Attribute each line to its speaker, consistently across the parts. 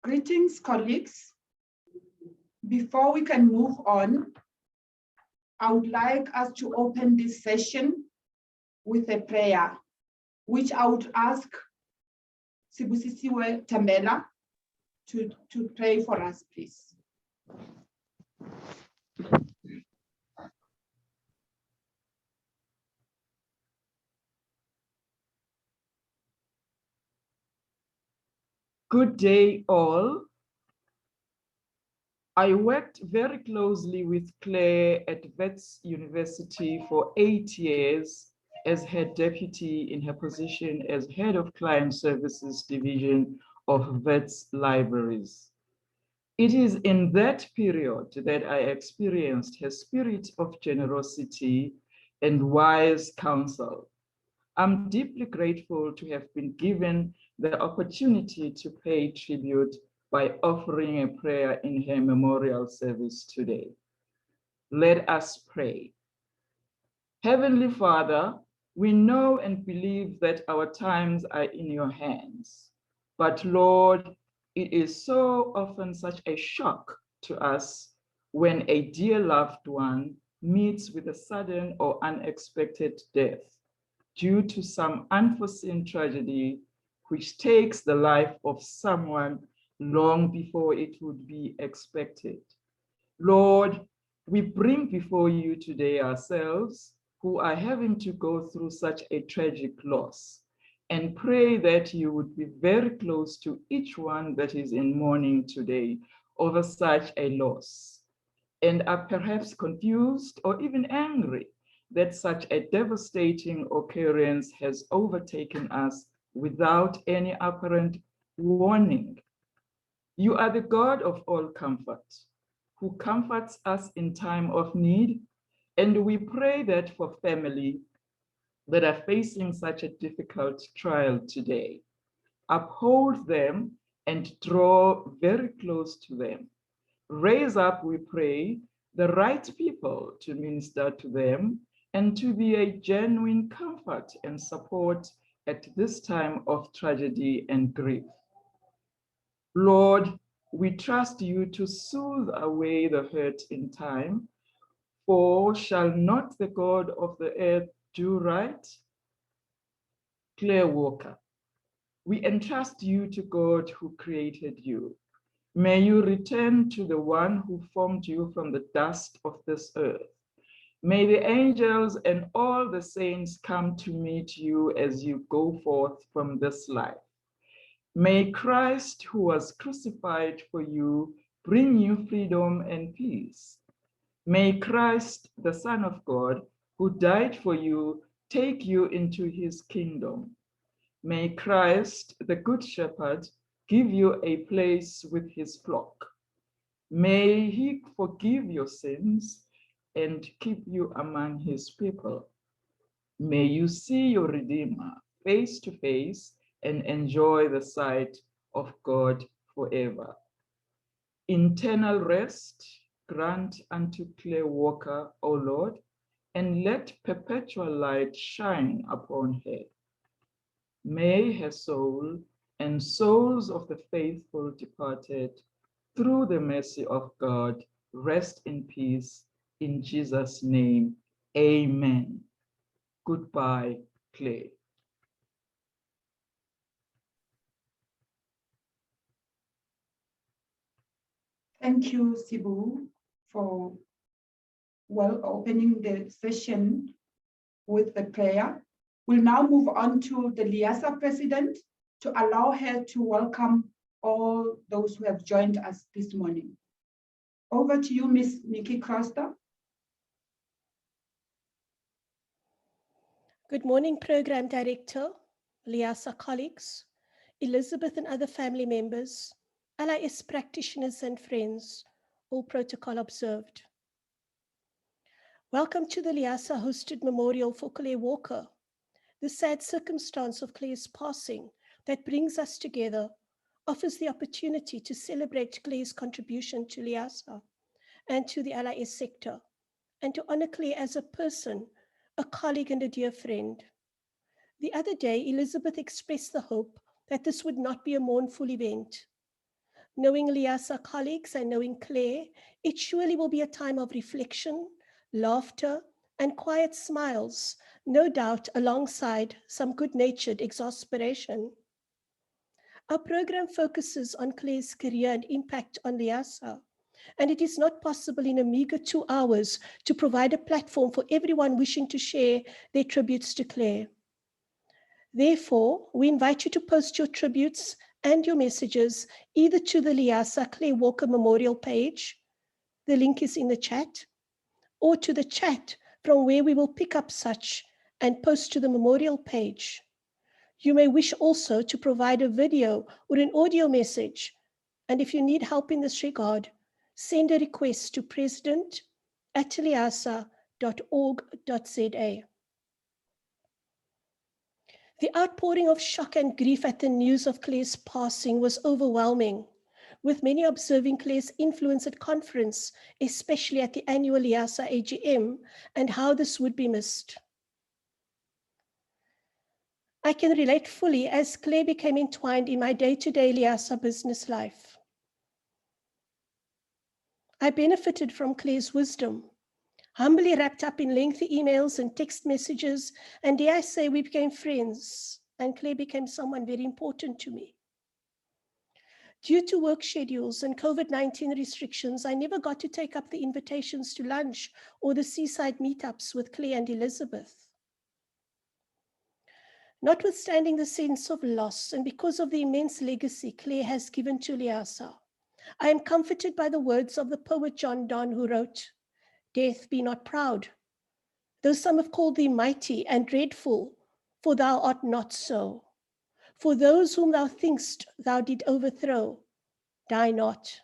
Speaker 1: Greetings, colleagues. Before we can move on, I would like us to open this session with a prayer, which I would ask Sibusisiwe Thembela to pray for us, please.
Speaker 2: Good day, all. I worked very closely with Clare at Wits University for 8 years as her deputy in her position as head of Client Services Division of Wits Libraries. It is in that period that I experienced her spirit of generosity and wise counsel. I'm deeply grateful to have been given the opportunity to pay tribute by offering a prayer in her memorial service today. Let us pray. Heavenly Father, we know and believe that our times are in your hands. But Lord, it is so often such a shock to us when a dear loved one meets with a sudden or unexpected death due to some unforeseen tragedy which takes the life of someone long before it would be expected. Lord, we bring before you today ourselves who are having to go through such a tragic loss, and pray that you would be very close to each one that is in mourning today over such a loss, and are perhaps confused or even angry that such a devastating occurrence has overtaken us without any apparent warning. You are the God of all comfort, who comforts us in time of need, and we pray that for family that are facing such a difficult trial today, uphold them and draw very close to them. Raise up, we pray, the right people to minister to them and to be a genuine comfort and support at this time of tragedy and grief. Lord, we trust you to soothe away the hurt in time, for shall not the God of the earth do right? Clare Walker, we entrust you to God who created you. May you return to the one who formed you from the dust of this earth. May the angels and all the saints come to meet you as you go forth from this life. May Christ, who was crucified for you, bring you freedom and peace. May Christ, the Son of God, who died for you, take you into his kingdom. May Christ, the Good Shepherd, give you a place with his flock. May he forgive your sins and keep you among his people. May you see your Redeemer face to face and enjoy the sight of God forever. Eternal rest grant unto Clare Walker, O Lord, and let perpetual light shine upon her. May her soul and souls of the faithful departed, through the mercy of God, rest in peace. In Jesus' name, amen. Goodbye, Clare.
Speaker 1: Thank you, Sibu, for opening the session with the prayer. We'll now move on to the LIASA president to allow her to welcome all those who have joined us this morning. Over to you, Ms. Nikki Crowster.
Speaker 3: Good morning, Program Director, LIASA colleagues, Elizabeth and other family members, LIS practitioners and friends, all protocol observed. Welcome to the LIASA hosted memorial for Clare Walker, the sad circumstance of Clare's passing that brings us together, offers the opportunity to celebrate Clare's contribution to LIASA and to the LIS sector, and to honor Clare as a person, a colleague and a dear friend. The other day, Elizabeth expressed the hope that this would not be a mournful event. Knowing LIASA colleagues and knowing Clare, it surely will be a time of reflection, laughter, and quiet smiles, no doubt alongside some good-natured exasperation. Our program focuses on Clare's career and impact on LIASA, and it is not possible in a meager 2 hours to provide a platform for everyone wishing to share their tributes to Clare. Therefore, we invite you to post your tributes and your messages either to the LIASA Clare Walker Memorial page, the link is in the chat, or to the chat from where we will pick up such and post to the memorial page. You may wish also to provide a video or an audio message, and if you need help in this regard, send a request to president@liasa.org.za. The outpouring of shock and grief at the news of Clare's passing was overwhelming, with many observing Clare's influence at conference, especially at the annual LIASA AGM, and how this would be missed. I can relate fully as Clare became entwined in my day-to-day LIASA business life. I benefited from Clare's wisdom, humbly wrapped up in lengthy emails and text messages, and dare I say we became friends, and Clare became someone very important to me. Due to work schedules and COVID-19 restrictions, I never got to take up the invitations to lunch or the seaside meetups with Clare and Elizabeth. Notwithstanding the sense of loss and because of the immense legacy Clare has given to LIASA, I am comforted by the words of the poet John Donne, who wrote, "Death, be not proud, though some have called thee mighty and dreadful, for thou art not so. For those whom thou think'st thou did overthrow, die not."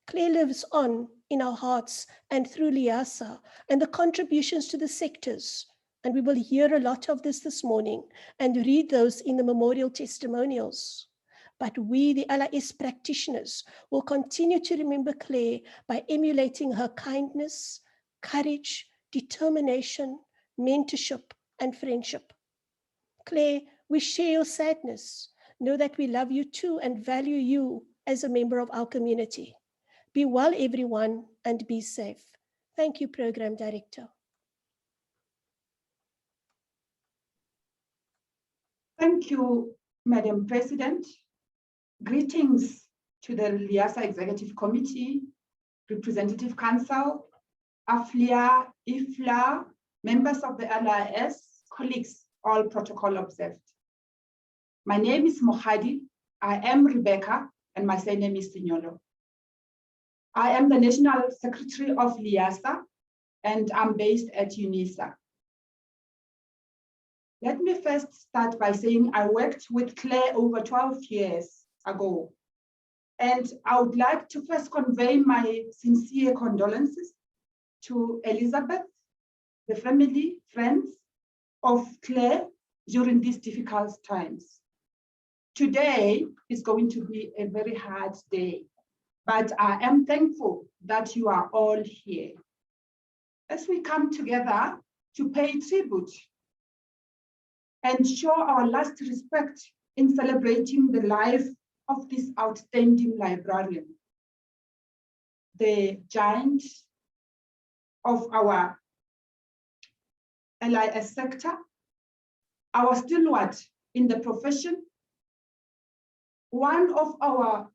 Speaker 3: Clare lives on in our hearts and through LIASA and the contributions to the sectors, and we will hear a lot of this morning and read those in the memorial testimonials. But we, the LIS practitioners, will continue to remember Clare by emulating her kindness, courage, determination, mentorship, and friendship. Clare, we share your sadness. Know that we love you too and value you as a member of our community. Be well, everyone, and be safe. Thank you, Program Director.
Speaker 1: Thank you, Madam President. Greetings to the LIASA Executive Committee, Representative Council, AFLA, IFLA, members of the LIS, colleagues, all protocol observed. My name is Mokgadi. I am Rebecca, and my surname is Senyolo. I am the National Secretary of LIASA, and I'm based at UNISA. Let me first start by saying I worked with Clare over 12 years ago. And I would like to first convey my sincere condolences to Elizabeth, the family, friends of Clare during these difficult times. Today is going to be a very hard day, but I am thankful that you are all here. As we come together to pay tribute and show our last respect in celebrating the life of this outstanding librarian, the giant of our LIS sector, our stalwart in the profession, one of our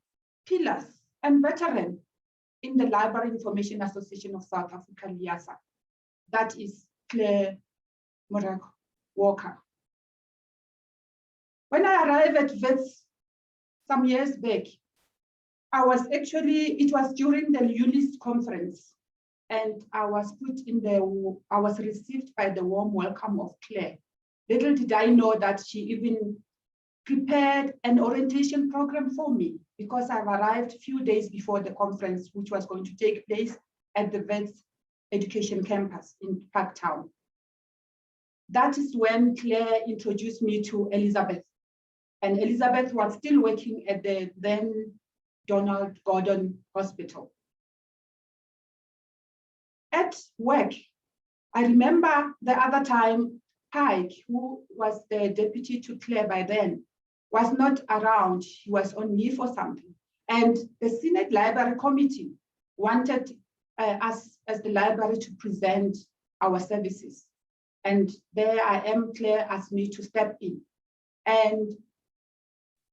Speaker 1: pillars and veteran in the Library Information Association of South Africa, LIASA, that is Clare Walker. When I arrived at Wits some years back, it was during the ULIS conference, and I was received by the warm welcome of Clare. Little did I know that she even prepared an orientation program for me, because I've arrived a few days before the conference, which was going to take place at the Wits Education Campus in Parktown. That is when Clare introduced me to Elizabeth. And Elizabeth was still working at the then Donald Gordon Hospital. At work, I remember the other time, Paiki, who was the deputy to Clare by then, was not around. He was on leave or something. And the Senate Library Committee wanted us as the library to present our services. And there I am, Clare asked me to step in. And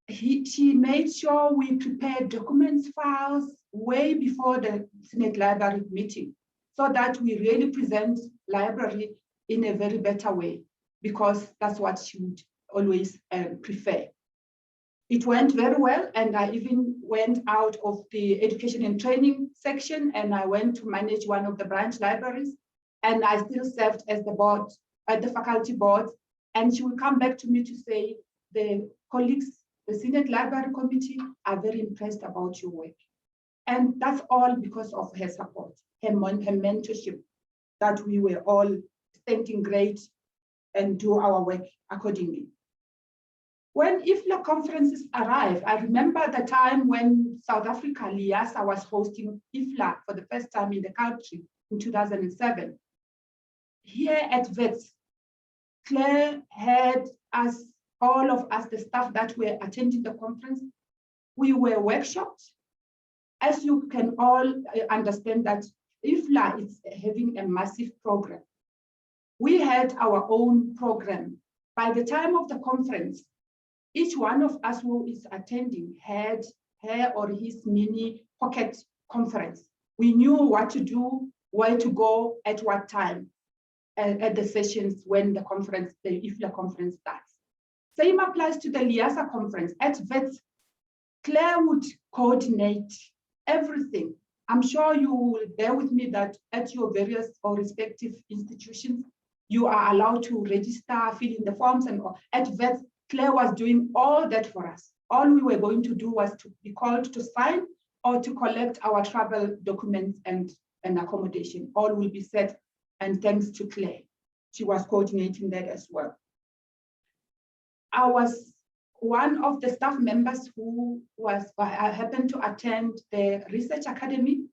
Speaker 1: she made sure we prepared documents, files, way before the Senate Library meeting, so that we really present library in a very better way, because that's what she would always prefer. It went very well, and I even went out of the education and training section, and I went to manage one of the branch libraries, and I still served as the board, at the faculty board, and she would come back to me to say, the colleagues, the Senate Library Committee are very impressed about your work. And that's all because of her support, her mentorship, that we were all thinking great and do our work accordingly. When IFLA conferences arrive, I remember the time when South Africa, LIASA, was hosting IFLA for the first time in the country in 2007. Here at Wits, Clare had us, all of us, the staff that were attending the conference, we were workshopped. As you can all understand that IFLA is having a massive program. We had our own program. By the time of the conference, each one of us who is attending had her or his mini pocket conference. We knew what to do, where to go, at what time, at the sessions when the conference, the IFLA conference starts. Same applies to the LIASA conference. At Wits, Clare would coordinate everything. I'm sure you will bear with me that at your various or respective institutions, you are allowed to register, fill in the forms, and all. At Wits, Clare was doing all that for us. All we were going to do was to be called to sign or to collect our travel documents and accommodation. All will be set, and thanks to Clare. She was coordinating that as well. I was one of the staff members who happened to attend the Research Academy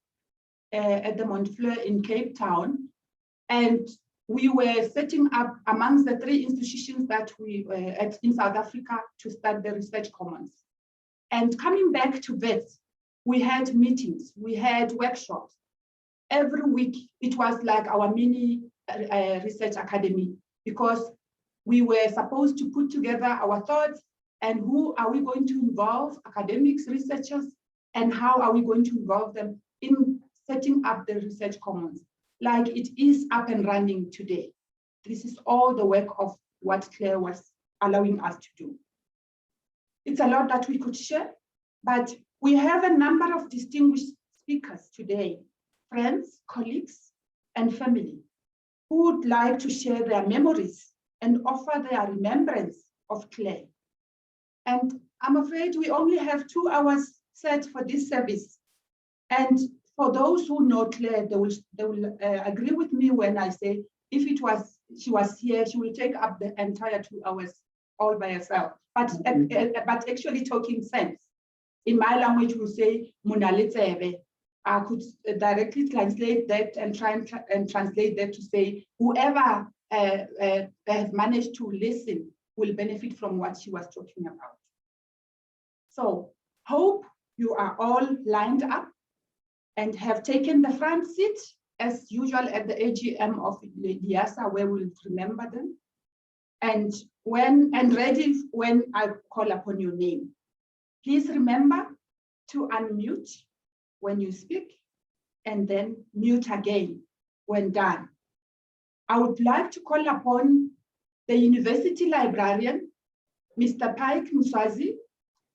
Speaker 1: at the Montfleur in Cape Town. And we were setting up amongst the 3 institutions that we were at in South Africa to start the Research Commons. And coming back to Wits, we had meetings, we had workshops. Every week, it was like our mini Research Academy, because we were supposed to put together our thoughts and who are we going to involve, academics, researchers, and how are we going to involve them in setting up the Research Commons. Like it is up and running today. This is all the work of what Clare was allowing us to do. It's a lot that we could share, but we have a number of distinguished speakers today, friends, colleagues, and family, who would like to share their memories and offer their remembrance of Clare. And I'm afraid we only have 2 hours set for this service. And for those who know Clare, they will agree with me when I say, if she was here, she will take up the entire 2 hours all by herself. But actually talking sense. In my language, we say, Tsebe. I could directly translate that and try and translate that to say, whoever has managed to listen will benefit from what she was talking about. So, hope you are all lined up and have taken the front seat, as usual at the AGM of LIASA, where we'll remember them. And ready when I call upon your name. Please remember to unmute when you speak, and then mute again when done. I would like to call upon the University Librarian, Mr. Paiki Muswazi,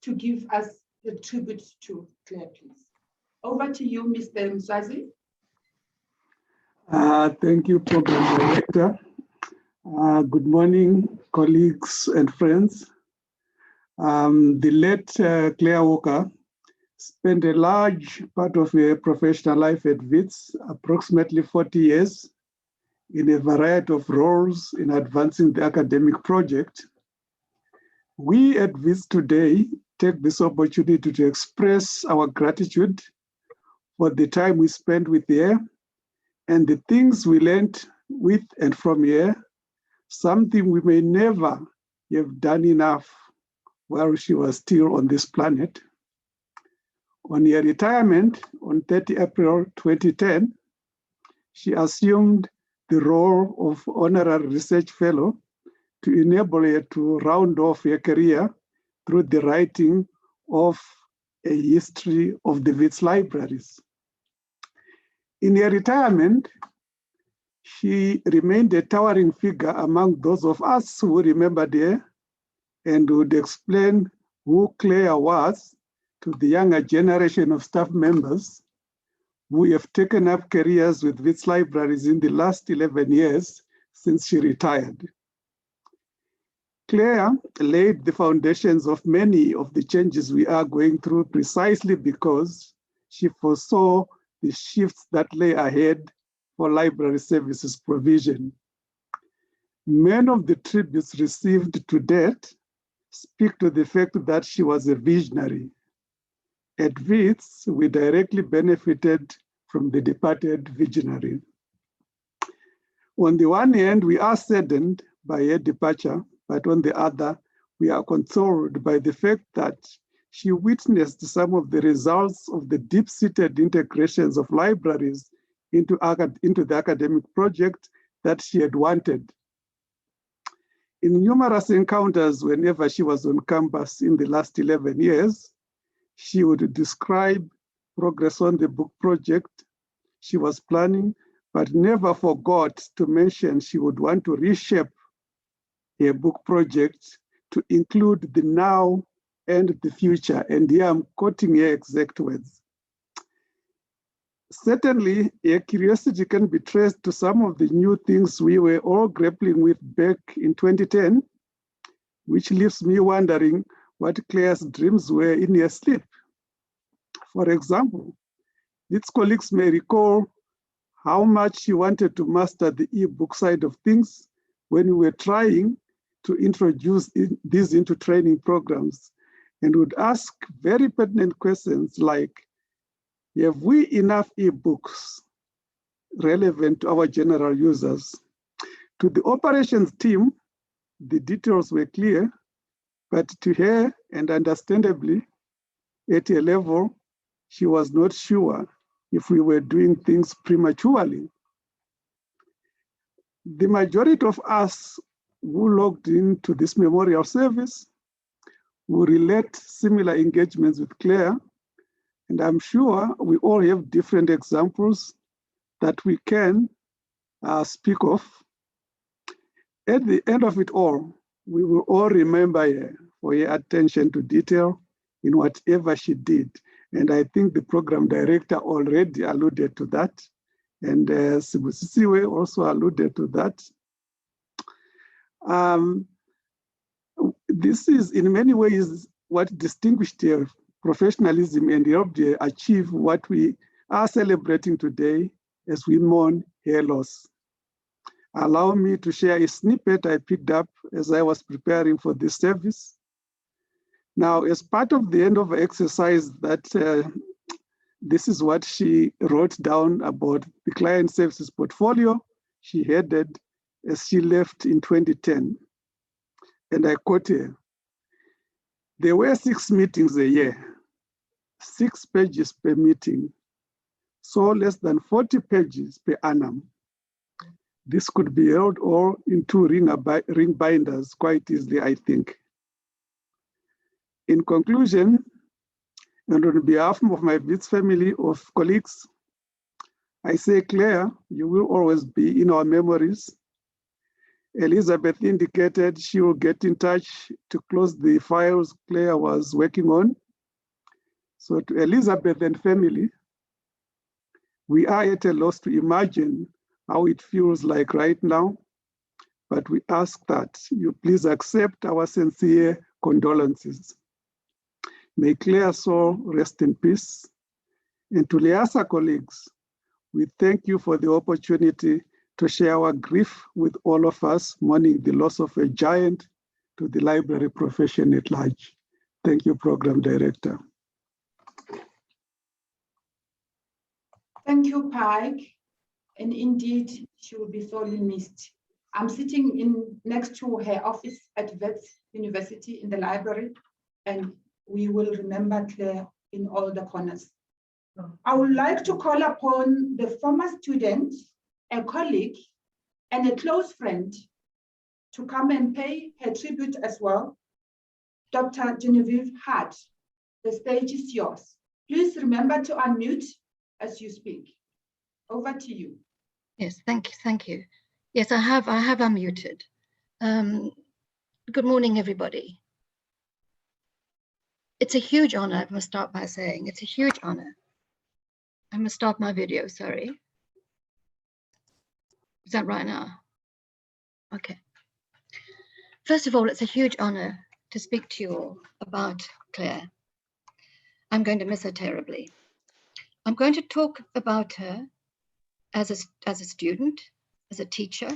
Speaker 1: to give us the tribute to Clare, please. Over to you, Mr. Muswazi.
Speaker 4: Thank you, Program Director. Good morning, colleagues and friends. The late Clare Walker spent a large part of her professional life at Wits, approximately 40 years, in a variety of roles in advancing the academic project. We at Wits today take this opportunity to express our gratitude for the time we spent with her and the things we learned with and from her, something we may never have done enough while she was still on this planet. On her retirement on 30 April 2010, she assumed the role of Honorary Research Fellow to enable her to round off her career through the writing of a history of the Wits libraries. In her retirement, she remained a towering figure among those of us who remembered her and would explain who Clare was to the younger generation of staff members who have taken up careers with Wits libraries in the last 11 years since she retired. Clare laid the foundations of many of the changes we are going through precisely because she foresaw the shifts that lay ahead for library services provision. Many of the tributes received to date speak to the fact that she was a visionary. At Wits, we directly benefited from the departed visionary. On the one hand, we are saddened by her departure, but on the other, we are consoled by the fact that she witnessed some of the results of the deep-seated integrations of libraries into the academic project that she had wanted. In numerous encounters whenever she was on campus in the last 11 years, she would describe progress on the book project she was planning, but never forgot to mention she would want to reshape her book project to include the now and the future. And here I'm quoting her exact words. Certainly, her curiosity can be traced to some of the new things we were all grappling with back in 2010, which leaves me wondering what Clare's dreams were in her sleep. For example, its colleagues may recall how much she wanted to master the e-book side of things when we were trying to introduce these into training programs, and would ask very pertinent questions like, have we enough e-books relevant to our general users? To the operations team, the details were clear, but to her, and understandably, at a level, she was not sure if we were doing things prematurely. The majority of us who logged into this memorial service will relate similar engagements with Clare, and I'm sure we all have different examples that we can speak of. At the end of it all, we will all remember her for her attention to detail in whatever she did. And I think the program director already alluded to that. And Sibusisiwe also alluded to that. This is in many ways what distinguished her professionalism and helped her achieve what we are celebrating today as we mourn her loss. Allow me to share a snippet I picked up as I was preparing for this service. Now, as part of the end of exercise that this is what she wrote down about the client services portfolio she headed as she left in 2010. And I quote her, there were 6 meetings a year, 6 pages per meeting, so less than 40 pages per annum. This could be held all in 2 ring binders quite easily, I think. In conclusion, and on behalf of my Wits family of colleagues, I say, Clare, you will always be in our memories. Elizabeth indicated she will get in touch to close the files Clare was working on. So to Elizabeth and family, we are at a loss to imagine how it feels like right now, but we ask that you please accept our sincere condolences. May Clare's soul rest in peace. And to LIASA colleagues, we thank you for the opportunity to share our grief with all of us, mourning the loss of a giant to the library profession at large. Thank you, Program Director.
Speaker 1: Thank you, Paiki. And indeed, she will be sorely missed. I'm sitting next to her office at Wits University in the library, and we will remember Clare in all the corners. I would like to call upon the former student, a colleague, and a close friend to come and pay her tribute as well. Dr. Genevieve Hart, the stage is yours. Please remember to unmute as you speak. Over to you.
Speaker 5: Yes, thank you. Yes, I have unmuted. Good morning, everybody. It's a huge honor, I must start by saying, it's a huge honor. I must start my video, sorry. Is that right now? Okay. First of all, it's a huge honor to speak to you all about Clare. I'm going to miss her terribly. I'm going to talk about her as a student, as a teacher,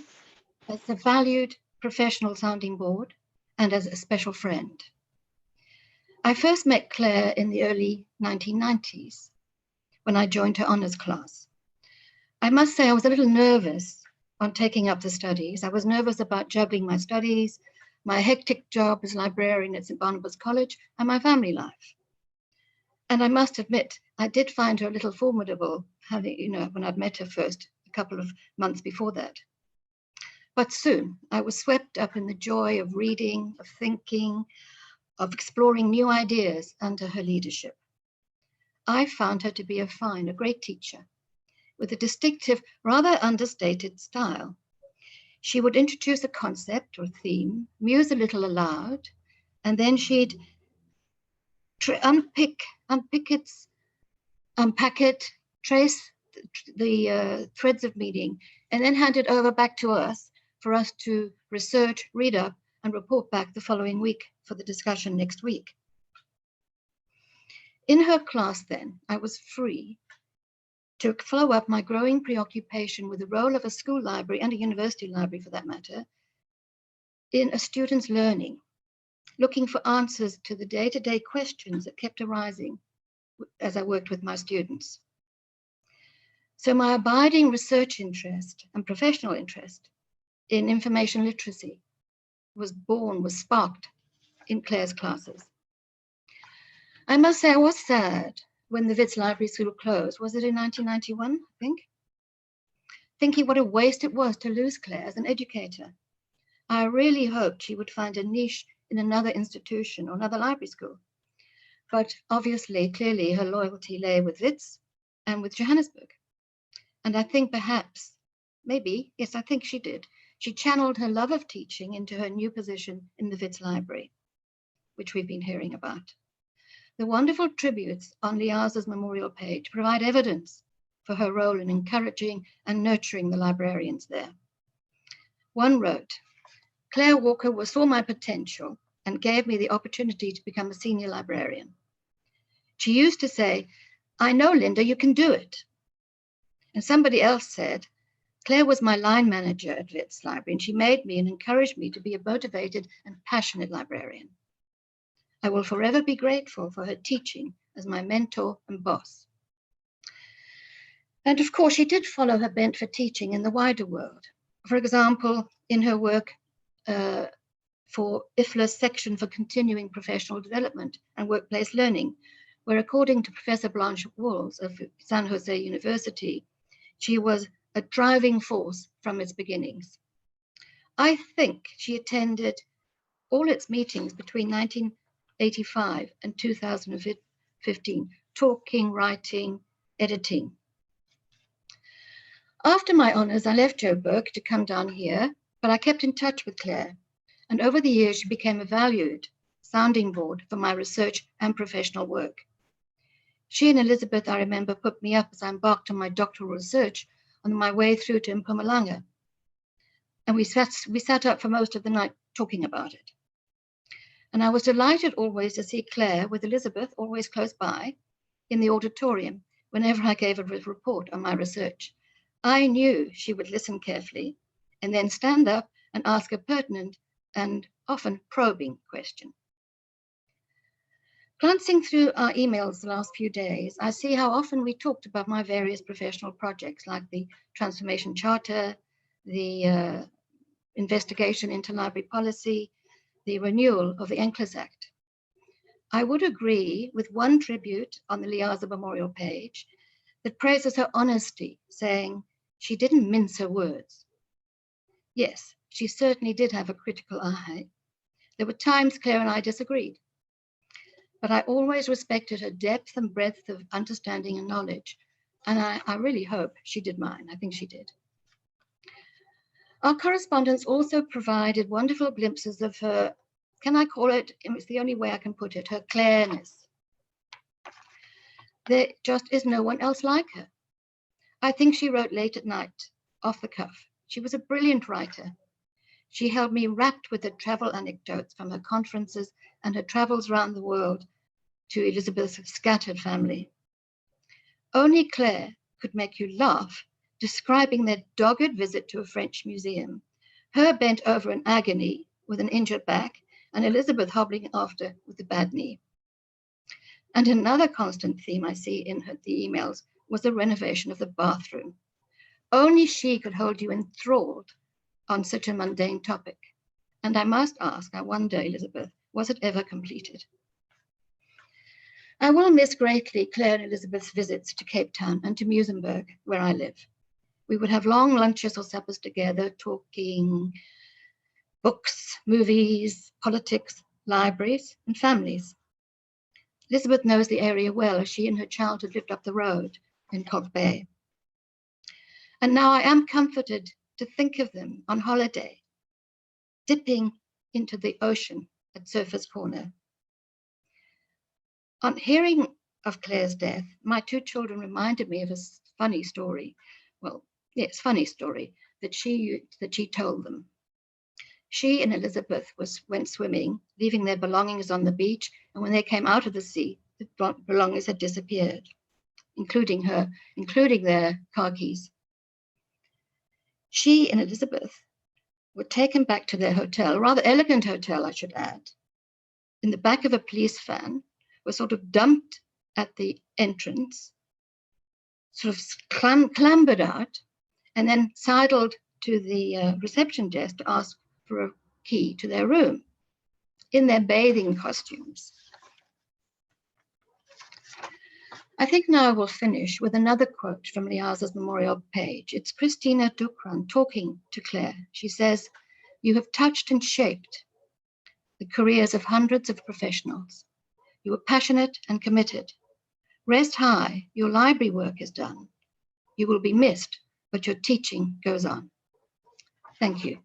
Speaker 5: as a valued professional sounding board, and as a special friend. I first met Clare in the early 1990s when I joined her honours class. I must say I was a little nervous on taking up the studies. I was nervous about juggling my studies, my hectic job as librarian at St. Barnabas College, and my family life. And I must admit, I did find her a little formidable, when I'd met her first a couple of months before that. But soon I was swept up in the joy of reading, of thinking, of exploring new ideas under her leadership. I found her to be a great teacher with a distinctive, rather understated style. She would introduce a concept or theme, muse a little aloud, and then she'd unpack it, trace the threads of meaning, and then hand it over back to us for us to research, read up, and report back the following week for the discussion next week. In her class then, I was free to follow up my growing preoccupation with the role of a school library and a university library for that matter, in a student's learning, looking for answers to the day-to-day questions that kept arising as I worked with my students. So my abiding research interest and professional interest in information literacy was sparked in Clare's classes. I must say I was sad when the Wits Library School closed. Was it in 1991, I think? Thinking what a waste it was to lose Clare as an educator. I really hoped she would find a niche in another institution or another library school. But obviously, clearly, her loyalty lay with Wits and with Johannesburg. And I think perhaps, maybe, yes, I think she did. She channeled her love of teaching into her new position in the Wits Library, which we've been hearing about. The wonderful tributes on LIASA's memorial page provide evidence for her role in encouraging and nurturing the librarians there. One wrote, Clare Walker saw my potential and gave me the opportunity to become a senior librarian. She used to say, I know, Linda, you can do it. And somebody else said, Clare was my line manager at Wits Library, and she made me and encouraged me to be a motivated and passionate librarian. I will forever be grateful for her teaching as my mentor and boss. And of course, she did follow her bent for teaching in the wider world. For example, in her work for IFLA's section for continuing professional development and workplace learning, where according to Professor Blanche Walls of San Jose University, she was a driving force from its beginnings. I think she attended all its meetings between 1985 and 2015, talking, writing, editing. After my honours, I left Joburg to come down here, but I kept in touch with Clare. And over the years, she became a valued sounding board for my research and professional work. She and Elizabeth, I remember, put me up as I embarked on my doctoral research on my way through to Mpumalanga. And we sat up for most of the night talking about it. And I was delighted always to see Clare with Elizabeth, always close by, in the auditorium whenever I gave a report on my research. I knew she would listen carefully and then stand up and ask a pertinent and often probing question. Glancing through our emails the last few days, I see how often we talked about my various professional projects like the Transformation Charter, the investigation into library policy, the renewal of the NCLIS Act. I would agree with one tribute on the LIASA memorial page that praises her honesty, saying she didn't mince her words. Yes, she certainly did have a critical eye. There were times Clare and I disagreed, but I always respected her depth and breadth of understanding and knowledge, and I really hope she did mine. I think she did. Our correspondence also provided wonderful glimpses of her, can I call it, it's the only way I can put it, her Clareness. There just is no one else like her. I think she wrote late at night, off the cuff. She was a brilliant writer. She held me rapt with her travel anecdotes from her conferences and her travels around the world to Elizabeth's scattered family. Only Clare could make you laugh, describing their dogged visit to a French museum, her bent over in agony with an injured back, and Elizabeth hobbling after with a bad knee. And another constant theme I see in the emails was the renovation of the bathroom. Only she could hold you enthralled on such a mundane topic. And I must ask, I wonder, Elizabeth, was it ever completed? I will miss greatly Claire and Elizabeth's visits to Cape Town and to Muizenberg, where I live. We would have long lunches or suppers together, talking books, movies, politics, libraries, and families. Elizabeth knows the area well, as she in her childhood lived up the road in Cock Bay. And now I am comforted to think of them on holiday, dipping into the ocean at Surfers Corner. On hearing of Claire's death, my two children reminded me of a funny story. Well, yes, funny story that she told them. She and Elizabeth went swimming, leaving their belongings on the beach, and when they came out of the sea, the belongings had disappeared, including their car keys. She and Elizabeth were taken back to their hotel, a rather elegant hotel, I should add, in the back of a police van, were sort of dumped at the entrance, sort of clambered out, and then sidled to the reception desk to ask for a key to their room in their bathing costumes. I think now I will finish with another quote from LIASA's memorial page. It's Christina Dukran talking to Claire. She says, "You have touched and shaped the careers of hundreds of professionals. You were passionate and committed. Rest high, your library work is done. You will be missed, but your teaching goes on." Thank you.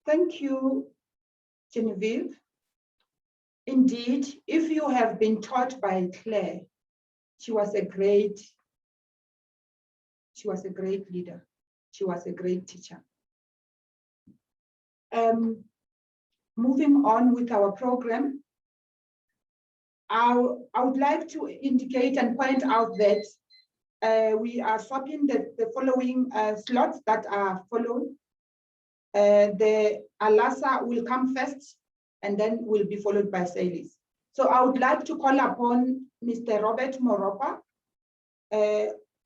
Speaker 1: Thank you, Genevieve. Indeed, if you have been taught by Claire, she was a great leader. She was a great teacher. Moving on with our program, I would like to indicate and point out that we are swapping the following slots that are followed. The ALASA will come first and then will be followed by SAILIS. So I would like to call upon Mr. Robert Moropa,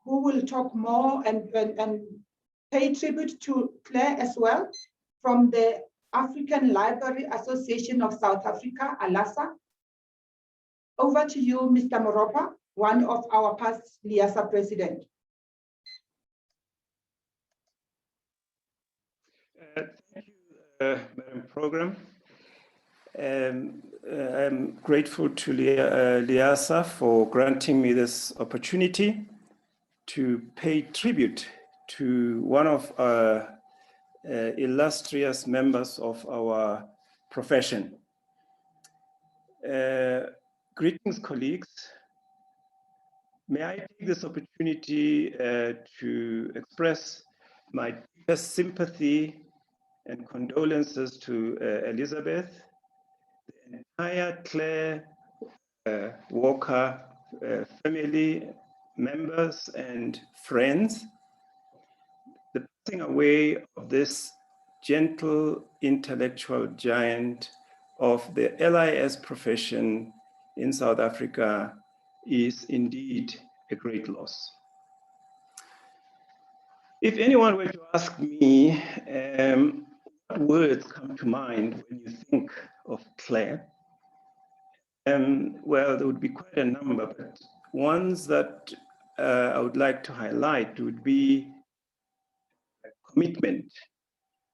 Speaker 1: who will talk more and pay tribute to Claire as well, from the African Library Association of South Africa, ALASA. Over to you, Mr. Moropa, one of our past LIASA president.
Speaker 6: Thank you, Madam Program. I'm grateful to LIASA for granting me this opportunity to pay tribute to one of our illustrious members of our profession. Greetings, colleagues. May I take this opportunity to express my deepest sympathy and condolences to Elizabeth, the entire Clare Walker family members and friends. The passing away of this gentle intellectual giant of the LIS profession in South Africa is indeed a great loss. If anyone were to ask me what words come to mind when you think of Clare, well, there would be quite a number, but ones that I would like to highlight would be commitment.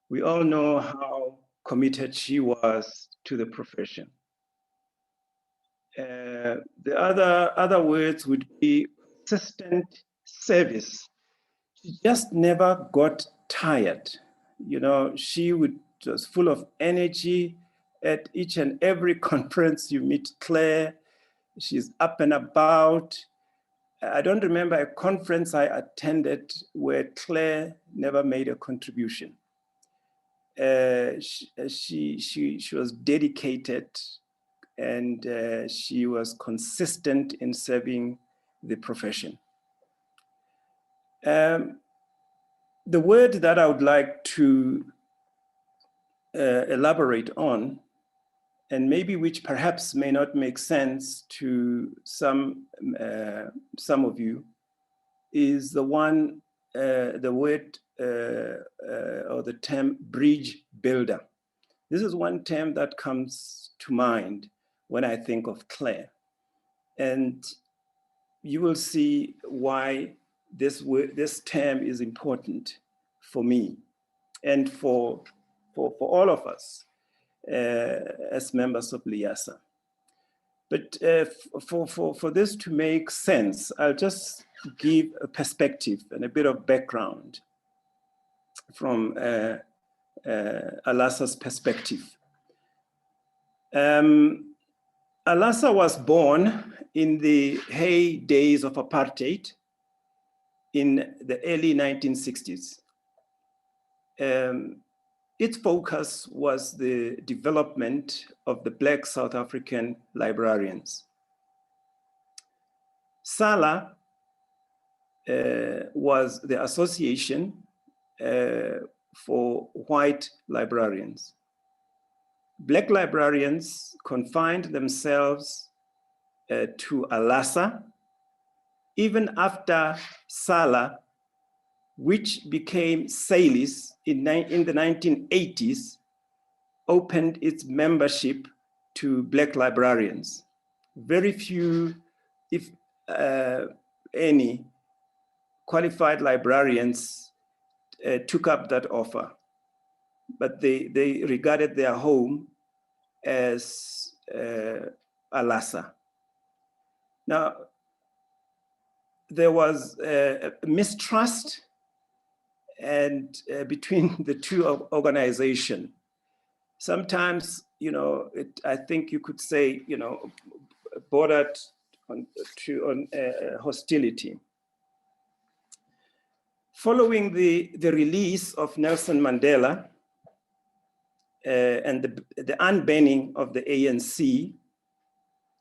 Speaker 6: We all know how committed she was to the profession. The other words would be consistent service. She just never got tired. You know, she was full of energy. At each and every conference you meet Claire, she's up and about. I don't remember a conference I attended where Claire never made a contribution. She was dedicated, and she was consistent in serving the profession. The word that I would like to elaborate on, and maybe which perhaps may not make sense to some of you, is the one, the word or the term bridge builder. This is one term that comes to mind when I think of Clare. And you will see why this term is important for me and for all of us as members of LIASA. But for this to make sense, I'll just give a perspective and a bit of background from ALASA's perspective. ALASA was born in the heydays of apartheid in the early 1960s. Its focus was the development of the Black South African librarians. SALA was the association for white librarians. Black librarians confined themselves to ALASA even after SALA, which became SAILIS in the 1980s, opened its membership to Black librarians. Very few, if any, qualified librarians took up that offer, but they regarded their home as ALASA. Now, there was a mistrust and between the two organizations. Sometimes, I think you could say, bordered on hostility. Following the release of Nelson Mandela and the unbanning of the ANC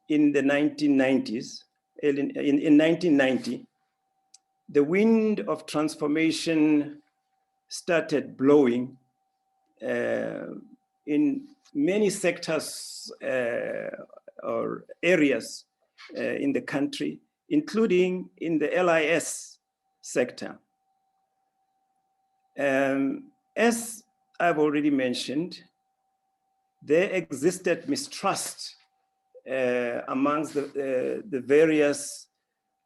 Speaker 6: in the 1990s, in 1990, the wind of transformation started blowing in many sectors or areas in the country, including in the LIS sector. As I've already mentioned, there existed mistrust amongst the various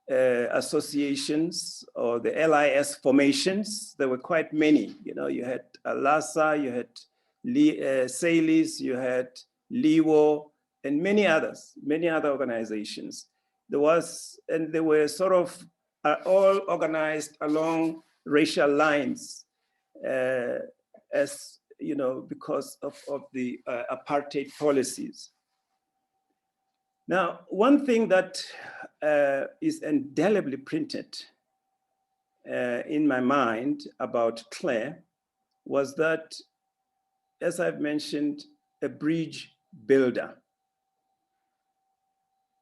Speaker 6: associations or the LIS formations. There were quite many. You had ALASA, you had SAILIS, you had LIWO, and many other organizations. They were sort of all organized along racial lines, as because of the apartheid policies. Now, one thing that is indelibly printed in my mind about Clare was that, as I've mentioned, a bridge builder.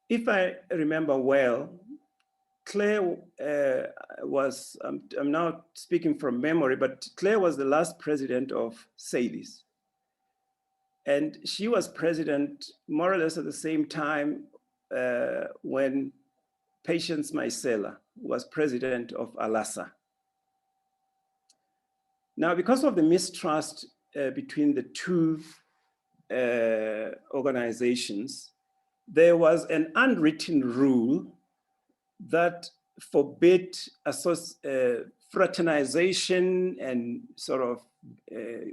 Speaker 6: If I remember well, Clare was, I'm now speaking from memory, but Clare was the last president of SAILIS. And she was president more or less at the same time when Patience Maisela was president of ALASA. Now, because of the mistrust between the two organizations, there was an unwritten rule that forbid fraternization and sort of,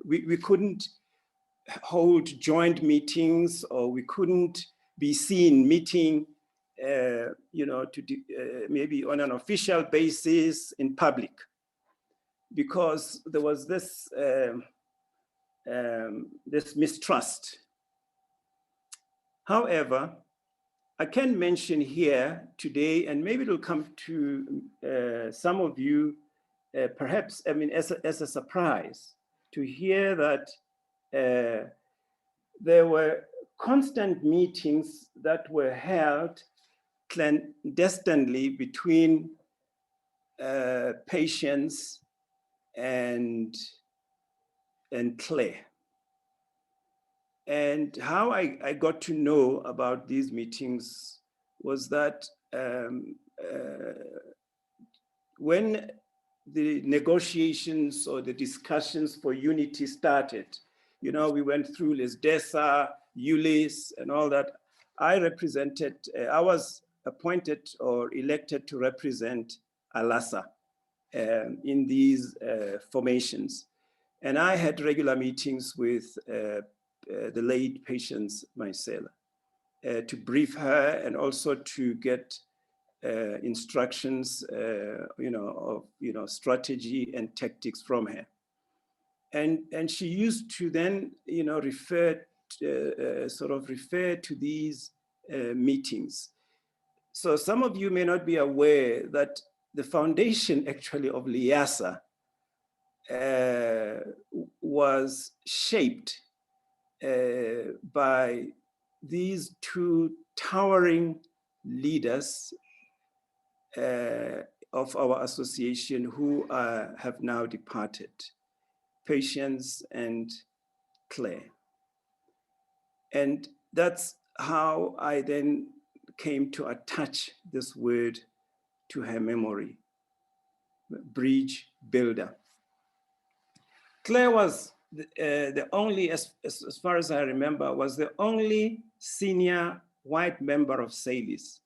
Speaker 6: we couldn't hold joint meetings, or we couldn't be seen meeting, maybe on an official basis in public, because there was this this mistrust. However, I can mention here today, and maybe it'll come to some of you, perhaps, as a surprise, to hear that there were constant meetings that were held clandestinely between patients and Clare. And how I got to know about these meetings was that when the negotiations or the discussions for unity started, you know, we went through LISDESA, ULIS, and all that. I was appointed or elected to represent ALASA in these formations. And I had regular meetings with the late Patience Maisela to brief her and also to get instructions, of strategy and tactics from her. And she used to then, refer to these meetings. So some of you may not be aware that the foundation actually of LIASA was shaped by these two towering leaders of our association who have now departed, Patience and Clare. And that's how I then came to attach this word to her memory, bridge builder. Clare was the only, as far as I remember, was the only senior white member of SAILIS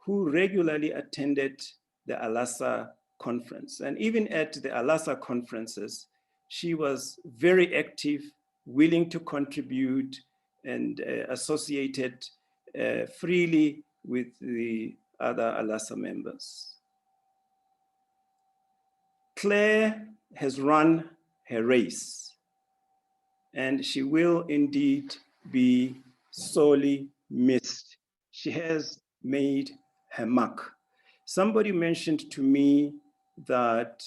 Speaker 6: who regularly attended the ALASA conference. And even at the ALASA conferences, she was very active, willing to contribute, and associated freely with the other ALASA members. Clare has run her race, and she will indeed be sorely missed. She has made her mark. Somebody mentioned to me that,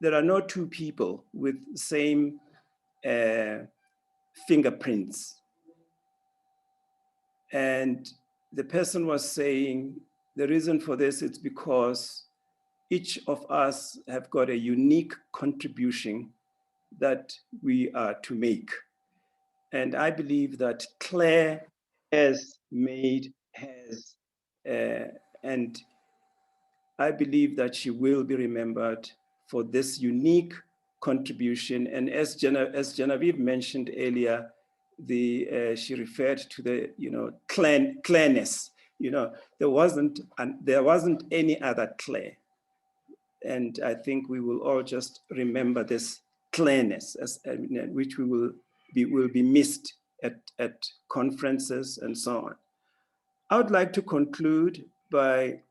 Speaker 6: there are no two people with the same fingerprints. And the person was saying the reason for this is because each of us have got a unique contribution that we are to make. And I believe that Clare has made hers, and I believe that she will be remembered for this unique contribution. And as Genevieve mentioned earlier, she referred to the clearness. There wasn't any other Clare. And I think we will all just remember this clearness, which will be missed at conferences and so on. I would like to conclude by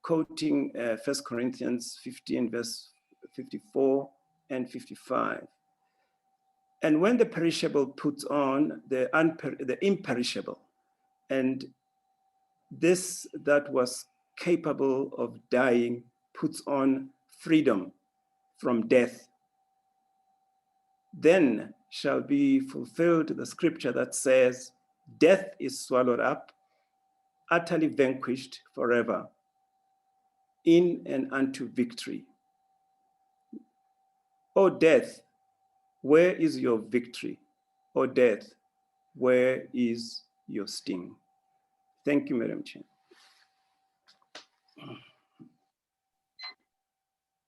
Speaker 6: quoting 1 Corinthians 15, verse 54 and 55. And when the perishable puts on the imperishable, and this that was capable of dying puts on freedom from death, then shall be fulfilled the scripture that says, death is swallowed up, utterly vanquished forever, in and unto victory. O death, where is your victory? O death, where is your sting? Thank you, Madam Chair.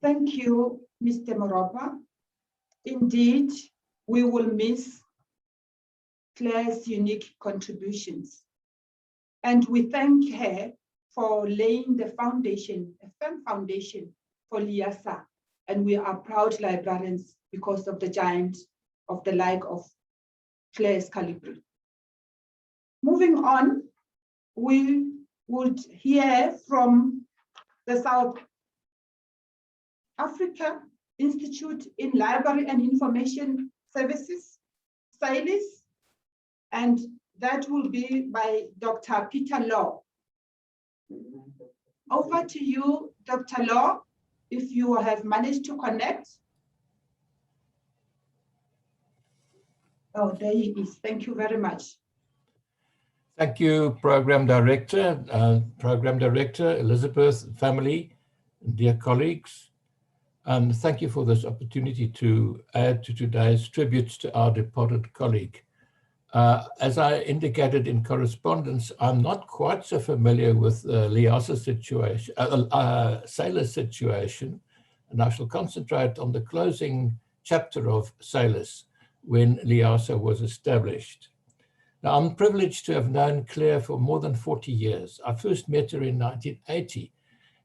Speaker 1: Thank you, Mr. Moropa. Indeed, we will miss Clare's unique contributions. And we thank her for laying the foundation, a firm foundation for LIASA. And we are proud librarians because of the giant of the like of Clare's caliber. Moving on, we would hear from the South Africa Institute in Library and Information Services, SAILIS, and that will be by Dr. Peter Lor. Over to you, Dr. Lor, if you have managed to connect. Oh, there he is. Thank you very much.
Speaker 7: Thank you, Program Director Elizabeth, family. dear colleagues. Thank you for this opportunity to add to today's tributes to our departed colleague. As I indicated in correspondence, I'm not quite so familiar with the LIASA situation, SAILIS situation, and I shall concentrate on the closing chapter of SAILIS when LIASA was established. Now, I'm privileged to have known Clare for more than 40 years. I first met her in 1980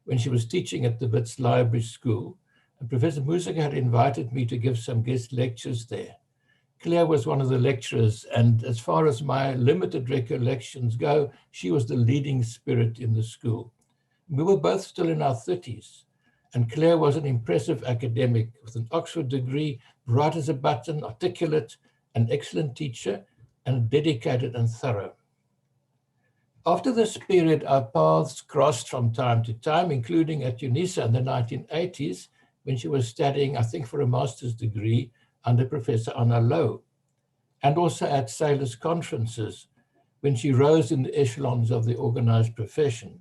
Speaker 7: when she was teaching at the Wits Library School, and Professor Muswazi had invited me to give some guest lectures there. Clare was one of the lecturers, and as far as my limited recollections go, she was the leading spirit in the school. We were both still in our 30s, and Clare was an impressive academic with an Oxford degree, bright as a button, articulate, an excellent teacher, and dedicated and thorough. After this period, our paths crossed from time to time, including at UNISA in the 1980s, when she was studying, I think, for a master's degree under Professor Anna Lowe, and also at SAILIS conferences, when she rose in the echelons of the organized profession.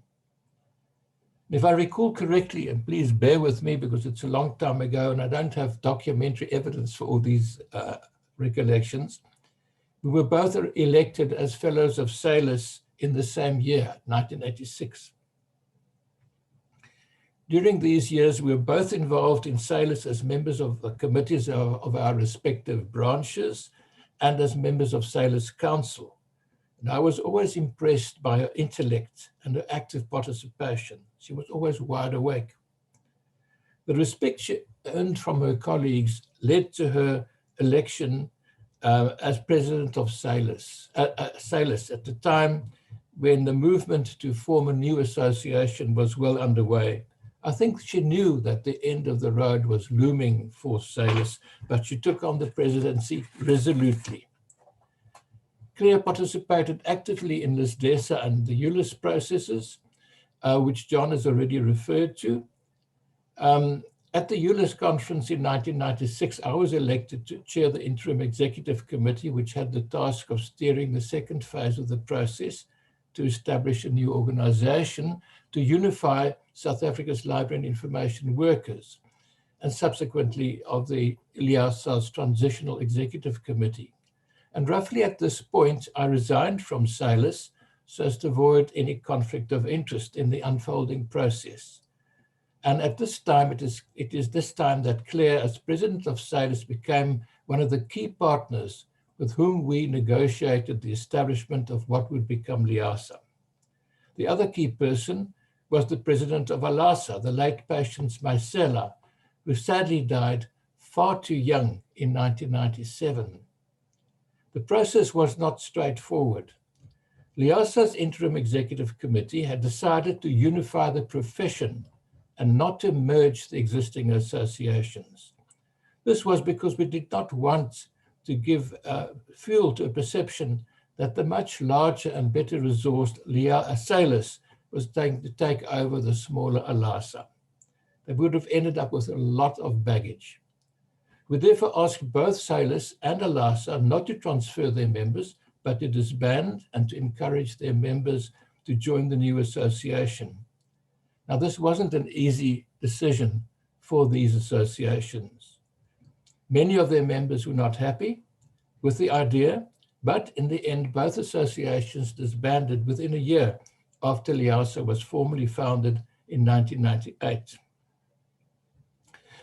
Speaker 7: If I recall correctly, and please bear with me because it's a long time ago and I don't have documentary evidence for all these recollections, we were both elected as fellows of SAILIS in the same year, 1986. During these years, we were both involved in SAILIS as members of the committees of our respective branches and as members of SAILIS Council. And I was always impressed by her intellect and her active participation. She was always wide awake. The respect she earned from her colleagues led to her election as president of SAILIS at the time when the movement to form a new association was well underway. I think she knew that the end of the road was looming for SAILIS, but she took on the presidency resolutely. Clare participated actively in LISDESA and the ULIS processes, which John has already referred to. At the ULIS conference in 1996, I was elected to chair the interim executive committee, which had the task of steering the second phase of the process to establish a new organization to unify South Africa's library and information workers, and subsequently of the LIASA's transitional executive committee. And roughly at this point, I resigned from SAILIS so as to avoid any conflict of interest in the unfolding process. And at this time, it is this time that Clare, as president of SAILIS, became one of the key partners with whom we negotiated the establishment of what would become LIASA. The other key person was the president of ALASA, the late Patience Maisela, who sadly died far too young in 1997. The process was not straightforward. LIASA's interim executive committee had decided to unify the profession and not to merge the existing associations. This was because we did not want to give fuel to a perception that the much larger and better resourced SAILIS was going to take over the smaller ALASA. They would have ended up with a lot of baggage. We therefore asked both SAILIS and ALASA not to transfer their members, but to disband and to encourage their members to join the new association. Now, this wasn't an easy decision for these associations. Many of their members were not happy with the idea, but in the end, both associations disbanded within a year after LIASA was formally founded in 1998.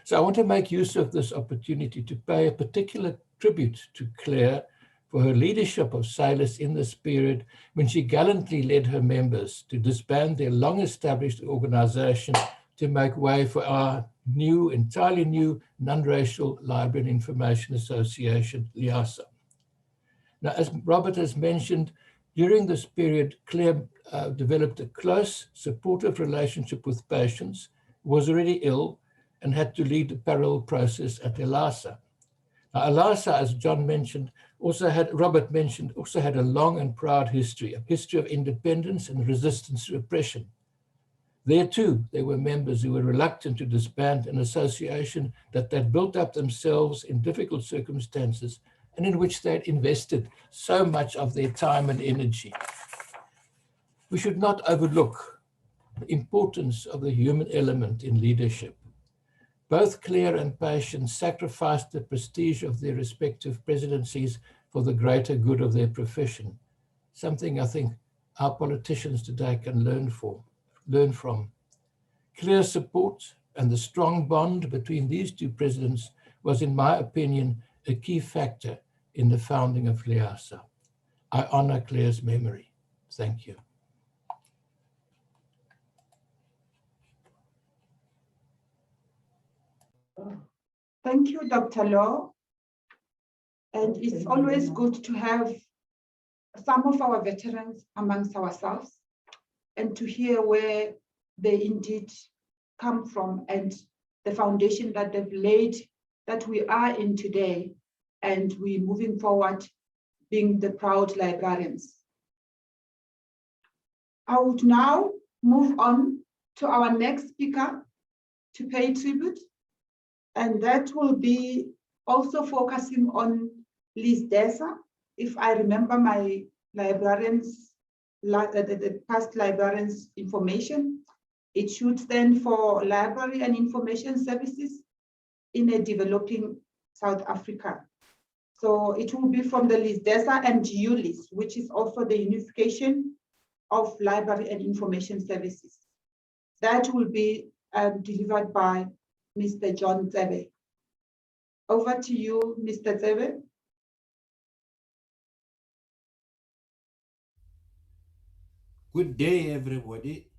Speaker 7: So I want to make use of this opportunity to pay a particular tribute to Clare for her leadership of SAILIS in this period when she gallantly led her members to disband their long-established organization to make way for our new, entirely new, non-racial Library and Information Association, LIASA. Now, as Robert has mentioned, during this period, Clare developed a close, supportive relationship with patients, was already ill, and had to lead the parallel process at ALASA. Now, ALASA, as John mentioned, Robert mentioned, also had a long and proud history, a history of independence and resistance to oppression. There too, there were members who were reluctant to disband an association that they'd built up themselves in difficult circumstances and in which they'd invested so much of their time and energy. We should not overlook the importance of the human element in leadership. Both Clare and Patience sacrificed the prestige of their respective presidencies for the greater good of their profession, something I think our politicians today can learn from. Clear support and the strong bond between these two presidents was, in my opinion, a key factor in the founding of LIASA. I honor Clare's memory. Thank you.
Speaker 1: Thank you, Dr. Lor. And it's always good to have some of our veterans amongst ourselves and to hear where they indeed come from and the foundation that they've laid that we are in today, and we're moving forward being the proud librarians. I would now move on to our next speaker to pay tribute, and that will be also focusing on LISDESA. If I remember my librarians, the past librarians' information, it should stand for Library and Information Services in a Developing South Africa. So it will be from the LISDESA and ULIS, which is also the unification of Library and Information Services. That will be delivered by Mr. John Tsebe. Over to you, Mr. Tsebe.
Speaker 8: Good day, everybody.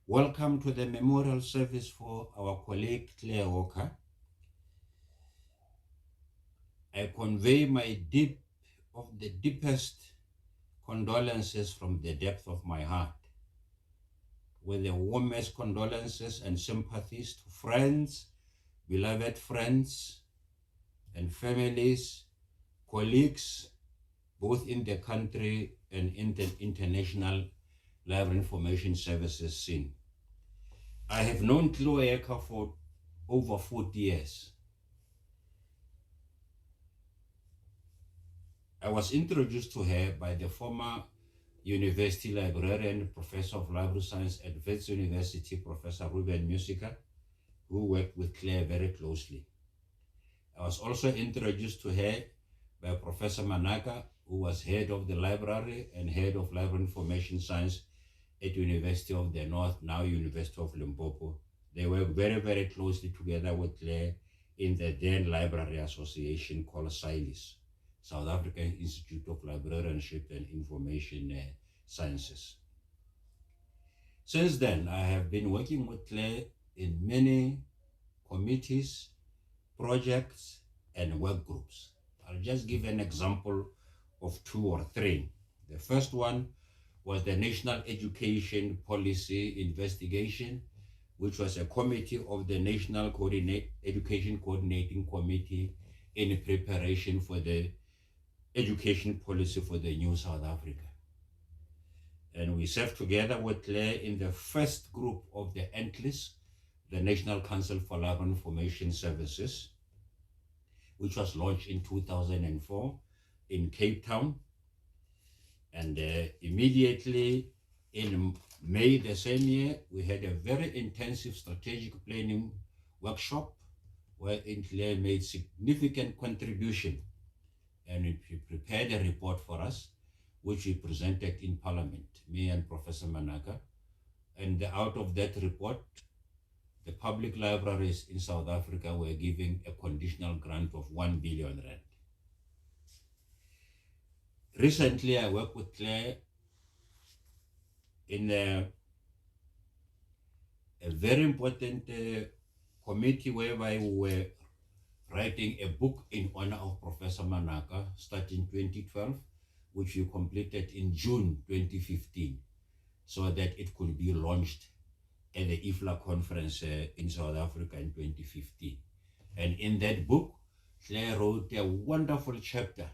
Speaker 8: Welcome to the memorial service for our colleague Clare Walker. I convey my deepest condolences from the depth of my heart, with the warmest condolences and sympathies to friends, beloved friends and families, colleagues, both in the country and in the international library information services scene. I have known Clare Walker for over 40 years. I was introduced to her by the former university librarian, professor of library science at Wits University, Professor Ruben Musica, who worked with Clare very closely. I was also introduced to her by Professor Manaka, who was head of the library and head of library information science at University of the North, now University of Limpopo. They worked very, very closely together with Clare in the then library association called SAILIS, South African Institute of Librarianship and Information Sciences. Since then, I have been working with Clare in many committees, projects, and work groups. I'll just give an example of 2 or 3. The first one was the National Education Policy Investigation, which was a committee of the National Education Coordinating Committee in preparation for the education policy for the new South Africa. And we served together with Clare in the first group of the NCLIS, the National Council for Library Information Services, which was launched in 2004 in Cape Town. And immediately in May the same year, we had a very intensive strategic planning workshop where Clare made significant contribution, and we prepared a report for us, which we presented in Parliament, me and Professor Manaka. And out of that report, the public libraries in South Africa were given a conditional grant of 1 billion rand. Recently, I worked with Clare in a very important committee whereby we were writing a book in honor of Professor Manaka, starting 2012, which we completed in June 2015, so that it could be launched at the IFLA conference in South Africa in 2015. And in that book, Clare wrote a wonderful chapter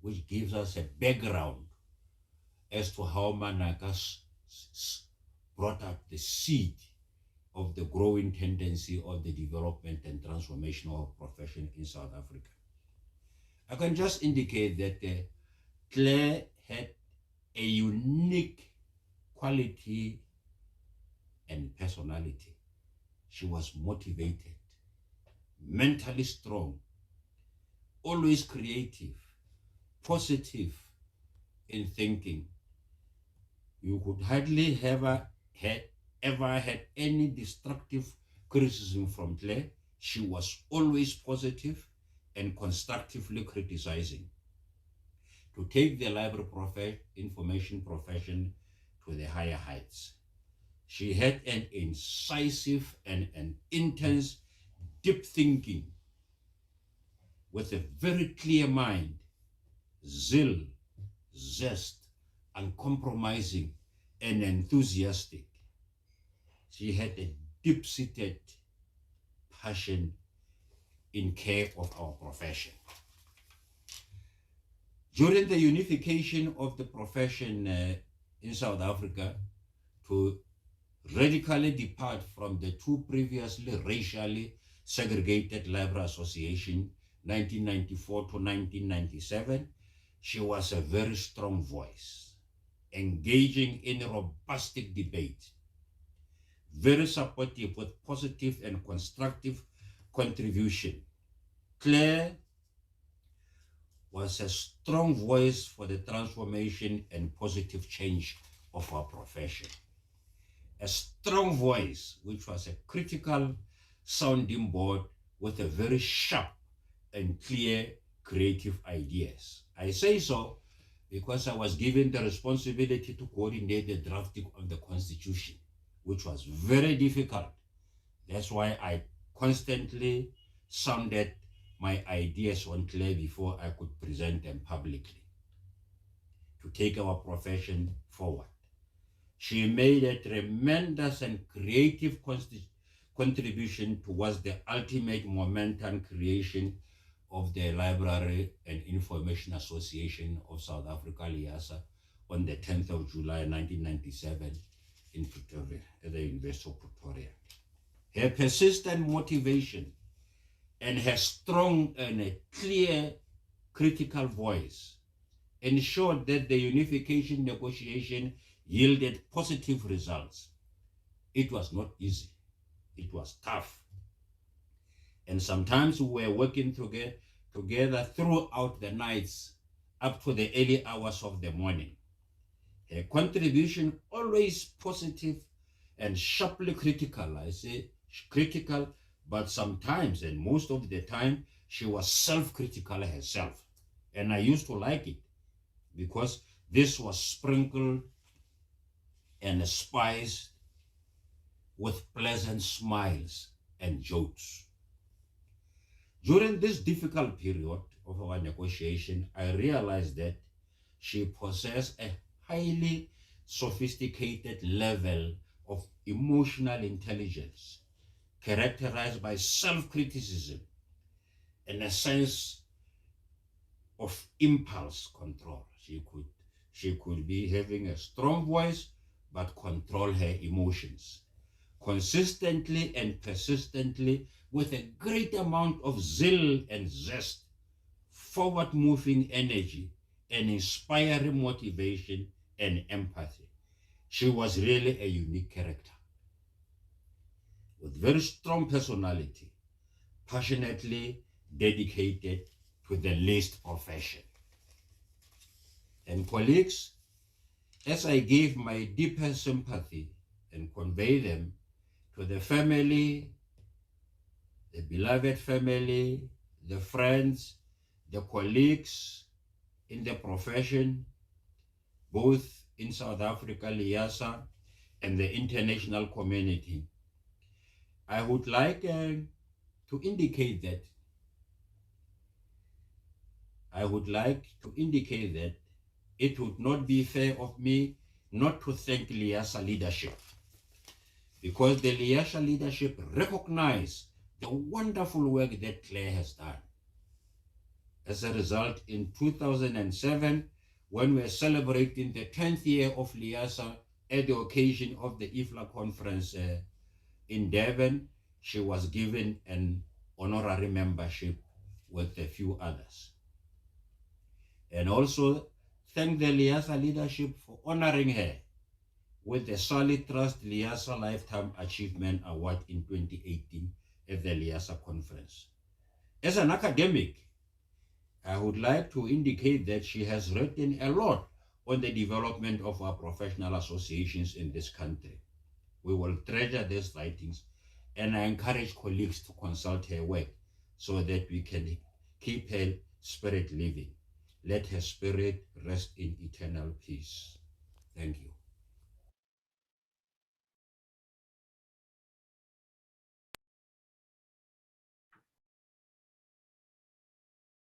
Speaker 8: which gives us a background as to how Manaka brought up the seed of the growing tendency of the development and transformation of profession in South Africa. I can just indicate that Clare had a unique quality and personality. She was motivated, mentally strong, always creative, positive in thinking. You could hardly ever had any destructive criticism from Clare. She was always positive and constructively criticizing to take the library information profession to the higher heights. She had an incisive and an intense, deep thinking with a very clear mind, zeal, zest, uncompromising, and enthusiastic. She had a deep-seated passion in care of our profession. During the unification of the profession in South Africa to radically depart from the two previously racially segregated library association, 1994 to 1997, she was a very strong voice, engaging in a robust debate, very supportive with positive and constructive contribution. Clare was a strong voice for the transformation and positive change of our profession. A strong voice, which was a critical sounding board with a very sharp and clear creative ideas. I say so because I was given the responsibility to coordinate the drafting of the Constitution, which was very difficult. That's why I constantly sounded my ideas on Clare before I could present them publicly to take our profession forward. She made a tremendous and creative contribution towards the ultimate momentum creation of the Library and Information Association of South Africa, LIASA, on the 10th of July 1997 in Pretoria, at the University of Pretoria. Her persistent motivation and her strong and a clear critical voice ensured that the unification negotiation yielded positive results. It was not easy. It was tough. And sometimes we were working together throughout the nights up to the early hours of the morning. Her contribution always positive and sharply critical. I say critical, but sometimes and most of the time she was self-critical herself. And I used to like it because this was sprinkled and spiced with pleasant smiles and jokes. During this difficult period of our negotiation, I realized that she possessed a highly sophisticated level of emotional intelligence, characterized by self-criticism and a sense of impulse control. She could be having a strong voice, but control her emotions consistently and persistently with a great amount of zeal and zest, forward-moving energy, and inspiring motivation and empathy. She was really a unique character with very strong personality, passionately dedicated to the LIST profession. And colleagues, as I gave my deepest sympathy and convey them to the family, the beloved family, the friends, the colleagues in the profession, both in South Africa, LIASA, and the international community, I would like to indicate that it would not be fair of me not to thank LIASA leadership, because the LIASA leadership recognize the wonderful work that Clare has done. As a result, in 2007, when we are celebrating the 10th year of LIASA at the occasion of the IFLA conference in Durban, she was given an honorary membership with a few others. And also thank the LIASA leadership for honoring her with the SALI Trust LIASA Lifetime Achievement Award in 2018 at the LIASA conference. As an academic, I would like to indicate that she has written a lot on the development of our professional associations in this country. We will treasure these writings, and I encourage colleagues to consult her work so that we can keep her spirit living. Let her spirit rest in eternal peace. Thank you.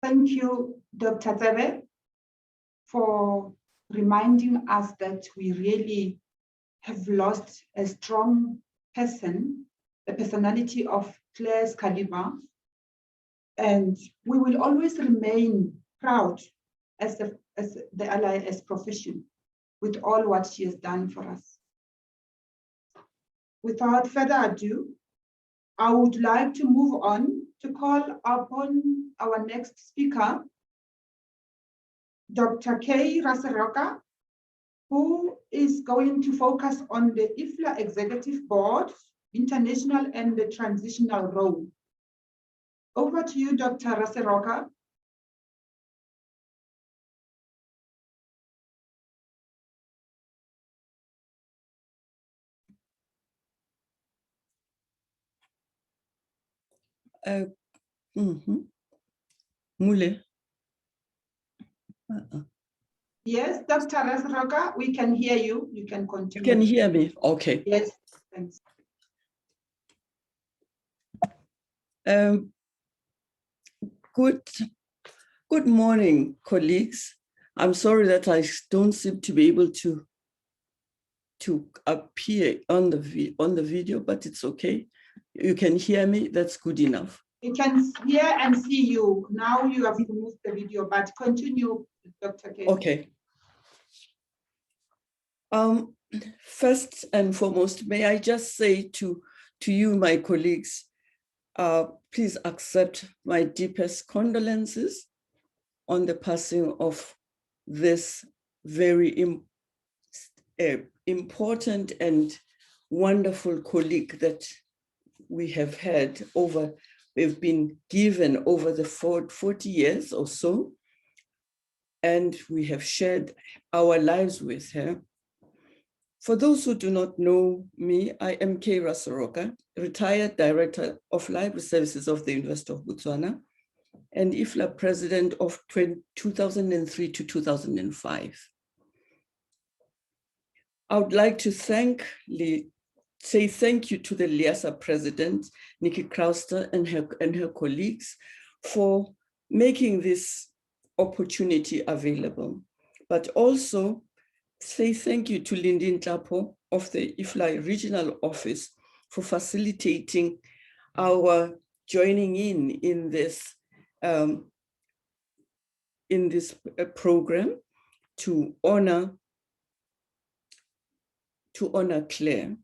Speaker 1: Thank you, Dr. Tsebe, for reminding us that we really have lost a strong person, the personality of Clare's caliber, and we will always remain proud as the LIS profession with all what she has done for us. Without further ado, I would like to move on to call upon our next speaker, Dr. Kay Raseroka, who is going to focus on the IFLA Executive Board, international and the transitional role. Over to you, Dr. Raseroka.
Speaker 9: Mule.
Speaker 1: Yes, Dr. Raseroka, we can hear you. You can continue.
Speaker 9: You can hear me? Okay.
Speaker 1: Yes, thanks.
Speaker 9: Good morning, colleagues. I'm sorry that I don't seem to be able to appear on the video, but it's okay. You can hear me. That's good enough.
Speaker 1: We can hear and see you. Now you have removed the video, but continue, Dr. Kay.
Speaker 9: Okay. First and foremost, may I just say to you, my colleagues, please accept my deepest condolences on the passing of this very important and wonderful colleague that we have had we've been given over the 40 years or so, and we have shared our lives with her. For those who do not know me, I am Kay Raseroka, retired Director of Library Services of the University of Botswana, and IFLA President of 2003 to 2005. I would like to say thank you to the LIASA President, Nikki Crowster, and her colleagues for making this opportunity available, but also say thank you to Lindy Ntapo of the IFLA Regional Office for facilitating our joining in this program to honor Clare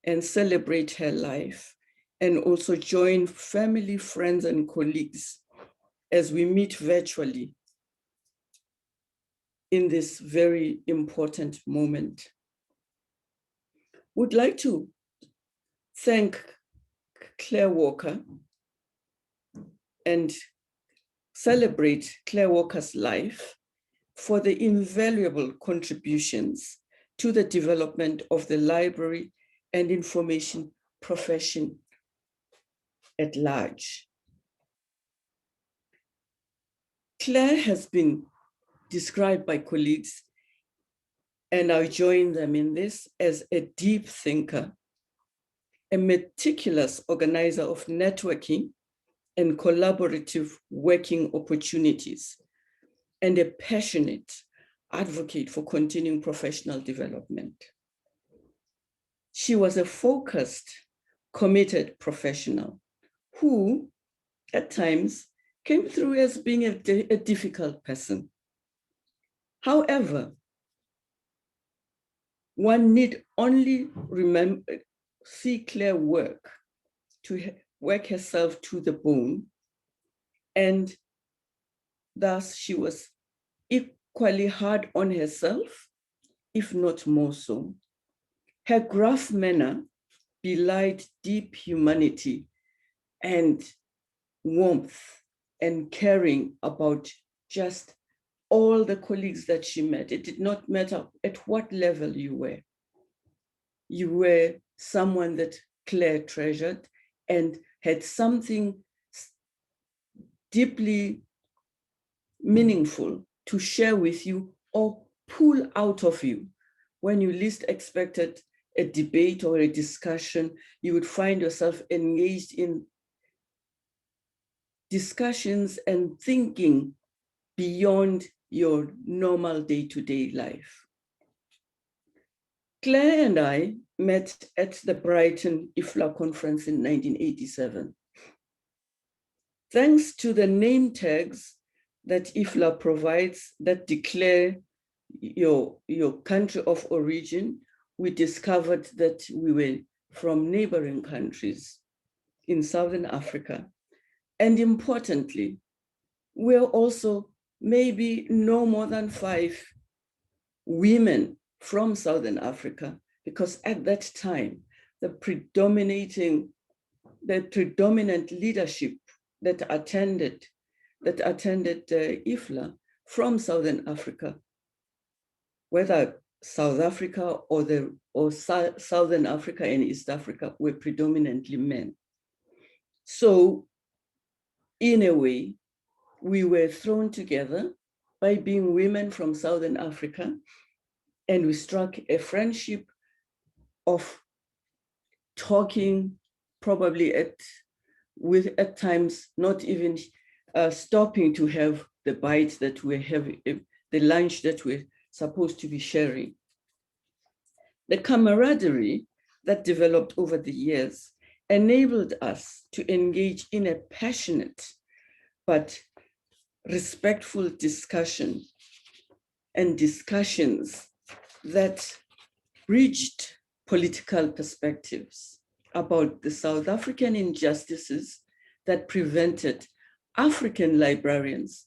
Speaker 9: and celebrate her life, and also join family, friends, and colleagues as we meet virtually in this very important moment. Would like to thank Clare Walker and celebrate Clare Walker's life for the invaluable contributions to the development of the library and information profession at large. Clare has been described by colleagues, and I join them in this, as a deep thinker, a meticulous organizer of networking and collaborative working opportunities, and a passionate advocate for continuing professional development. She was a focused, committed professional who, at times, came through as being a difficult person. However, one need only see Clare work to work herself to the bone, and thus she was equally hard on herself, if not more so. Her gruff manner belied deep humanity and warmth and caring about just all the colleagues that she met. It did not matter at what level you were. You were someone that Clare treasured and had something deeply meaningful to share with you or pull out of you. When you least expected a debate or a discussion, you would find yourself engaged in discussions and thinking beyond your normal day-to-day life. Clare and I met at the Brighton IFLA conference in 1987. Thanks to the name tags that IFLA provides that declare your country of origin, we discovered that we were from neighboring countries in Southern Africa. And importantly, we're also maybe no more than 5 women from Southern Africa, because at that time, the predominant leadership that attended IFLA from Southern Africa, whether South Africa or Southern Africa and East Africa, were predominantly men. So in a way, we were thrown together by being women from Southern Africa, and we struck a friendship of talking, probably at times not even stopping to have the bites that we're having, the lunch that we're supposed to be sharing. The camaraderie that developed over the years enabled us to engage in a passionate but respectful discussion and discussions that bridged political perspectives about the South African injustices that prevented African librarians,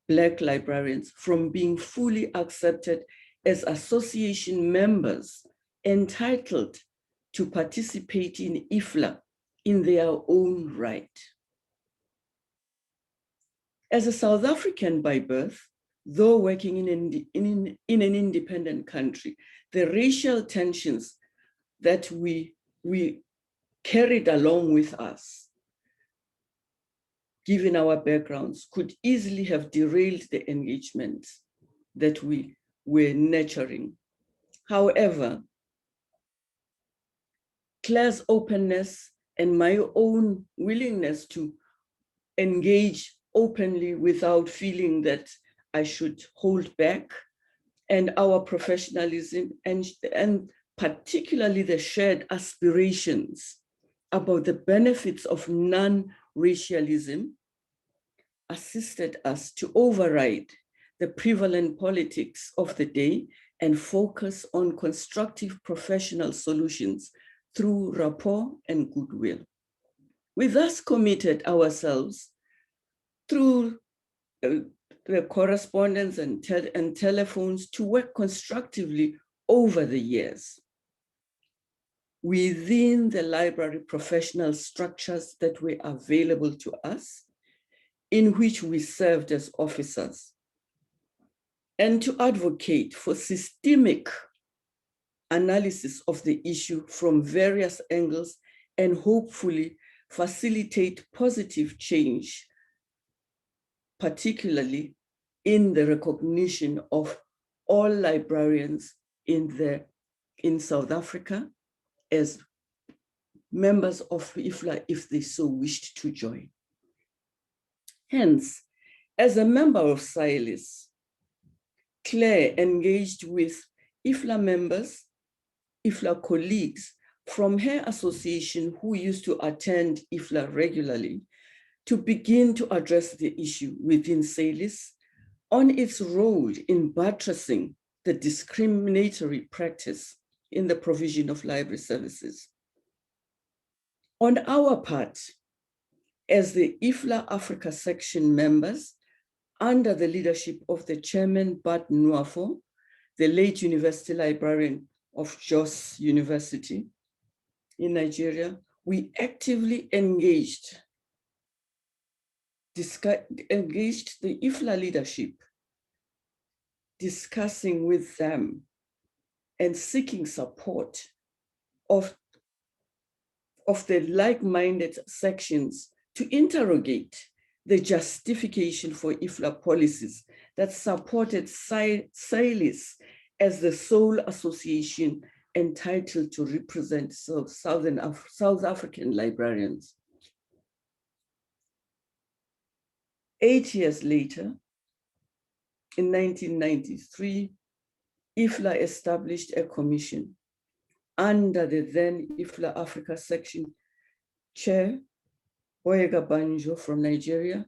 Speaker 9: Black librarians, from being fully accepted as association members entitled to participate in IFLA in their own right. As a South African by birth, though working in an independent country, the racial tensions that we carried along with us, given our backgrounds, could easily have derailed the engagement that we were nurturing. However, Clare's openness and my own willingness to engage openly without feeling that I should hold back, and our professionalism and particularly the shared aspirations about the benefits of non-racialism assisted us to override the prevalent politics of the day and focus on constructive professional solutions through rapport and goodwill. We thus committed ourselves through the correspondence and telephones to work constructively over the years within the library professional structures that were available to us, in which we served as officers, and to advocate for systemic analysis of the issue from various angles and hopefully facilitate positive change, particularly in the recognition of all librarians in South Africa as members of IFLA if they so wished to join. Hence, as a member of SAILIS, Clare engaged with IFLA members, IFLA colleagues from her association who used to attend IFLA regularly to begin to address the issue within SAILIS on its role in buttressing the discriminatory practice in the provision of library services. On our part, as the IFLA Africa section members, under the leadership of the chairman, Bat Nwafo, the late university librarian, of Jos University in Nigeria, we actively engaged the IFLA leadership, discussing with them and seeking support of the like-minded sections to interrogate the justification for IFLA policies that supported SAILIS as the sole association entitled to represent South African librarians. 8 years later, in 1993, IFLA established a commission under the then IFLA Africa section chair, Boyega Banjo from Nigeria,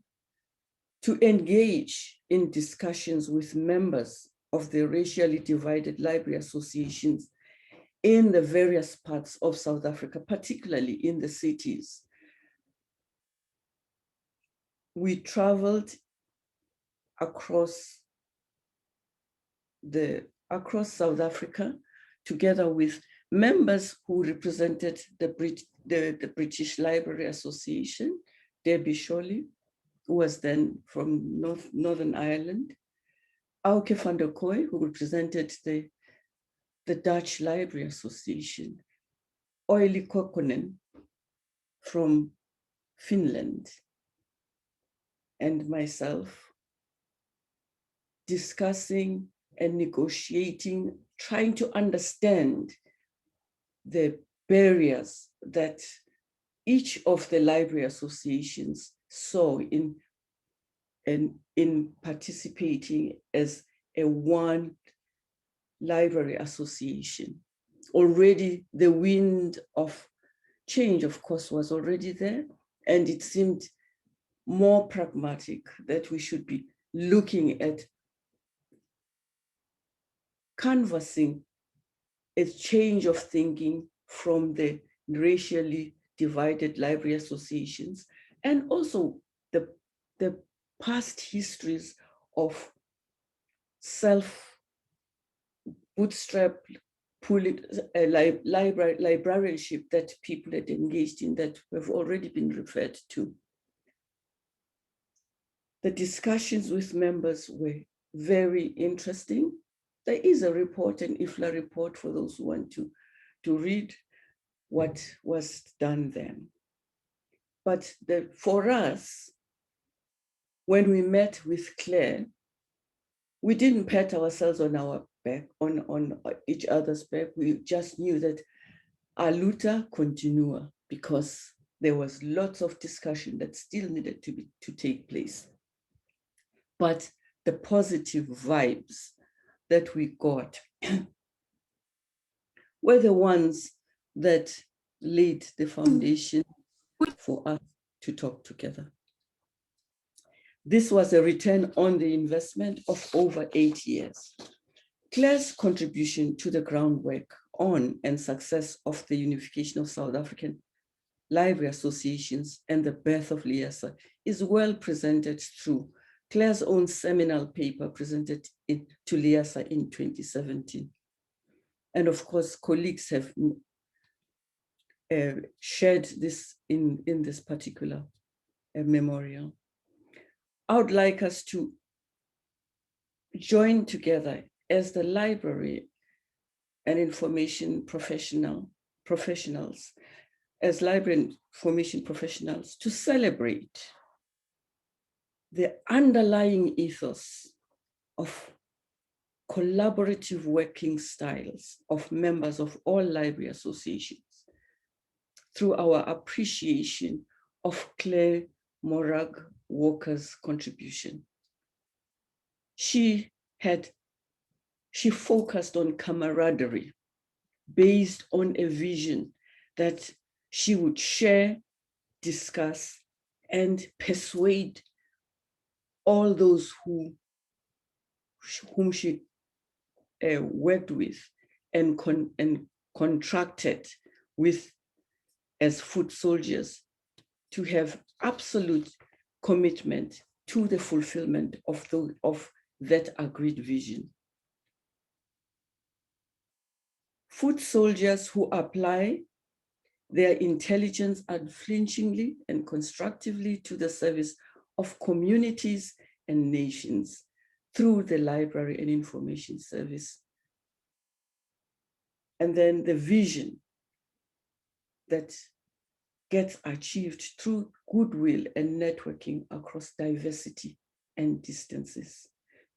Speaker 9: to engage in discussions with members of the racially divided library associations in the various parts of South Africa, particularly in the cities. We traveled across South Africa together with members who represented the British Library Association, Debbie Shirley, who was then from Northern Ireland, Auke van der Kooi, who represented the Dutch Library Association, Oili Kokkonen from Finland, and myself, discussing and negotiating, trying to understand the barriers that each of the library associations saw in participating as a one library association. Already the wind of change, of course, was already there, and it seemed more pragmatic that we should be looking at canvassing a change of thinking from the racially divided library associations, and also the past histories of self-bootstrap librarianship that people had engaged in that have already been referred to. The discussions with members were very interesting. There is a report, an IFLA report, for those who want to read what was done then. But for us, when we met with Clare, we didn't pat ourselves on our back, on each other's back. We just knew that aluta continua, because there was lots of discussion that still needed to take place. But the positive vibes that we got were the ones that laid the foundation for us to talk together. This was a return on the investment of over 8 years. Clare's contribution to the groundwork on and success of the unification of South African library associations and the birth of LIASA is well presented through Clare's own seminal paper presented to LIASA in 2017. And of course, colleagues have shared this in this particular memorial. I would like us to join together as the library and information professionals, as library and information professionals, to celebrate the underlying ethos of collaborative working styles of members of all library associations through our appreciation of Clare Morag Walker's contribution. She focused on camaraderie based on a vision that she would share, discuss, and persuade all those whom she worked with and contracted with as foot soldiers to have absolute commitment to the fulfillment of that agreed vision. foot soldiers who apply their intelligence unflinchingly and constructively to the service of communities and nations through the library and information service. And then the vision that gets achieved through goodwill and networking across diversity and distances.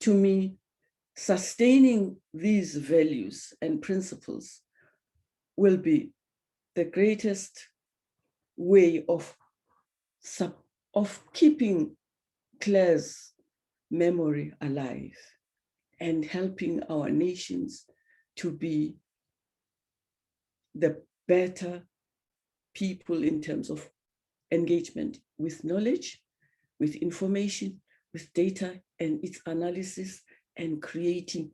Speaker 9: To me, sustaining these values and principles will be the greatest way of keeping Clare's memory alive and helping our nations to be the better people in terms of engagement with knowledge, with information, with data and its analysis, and creating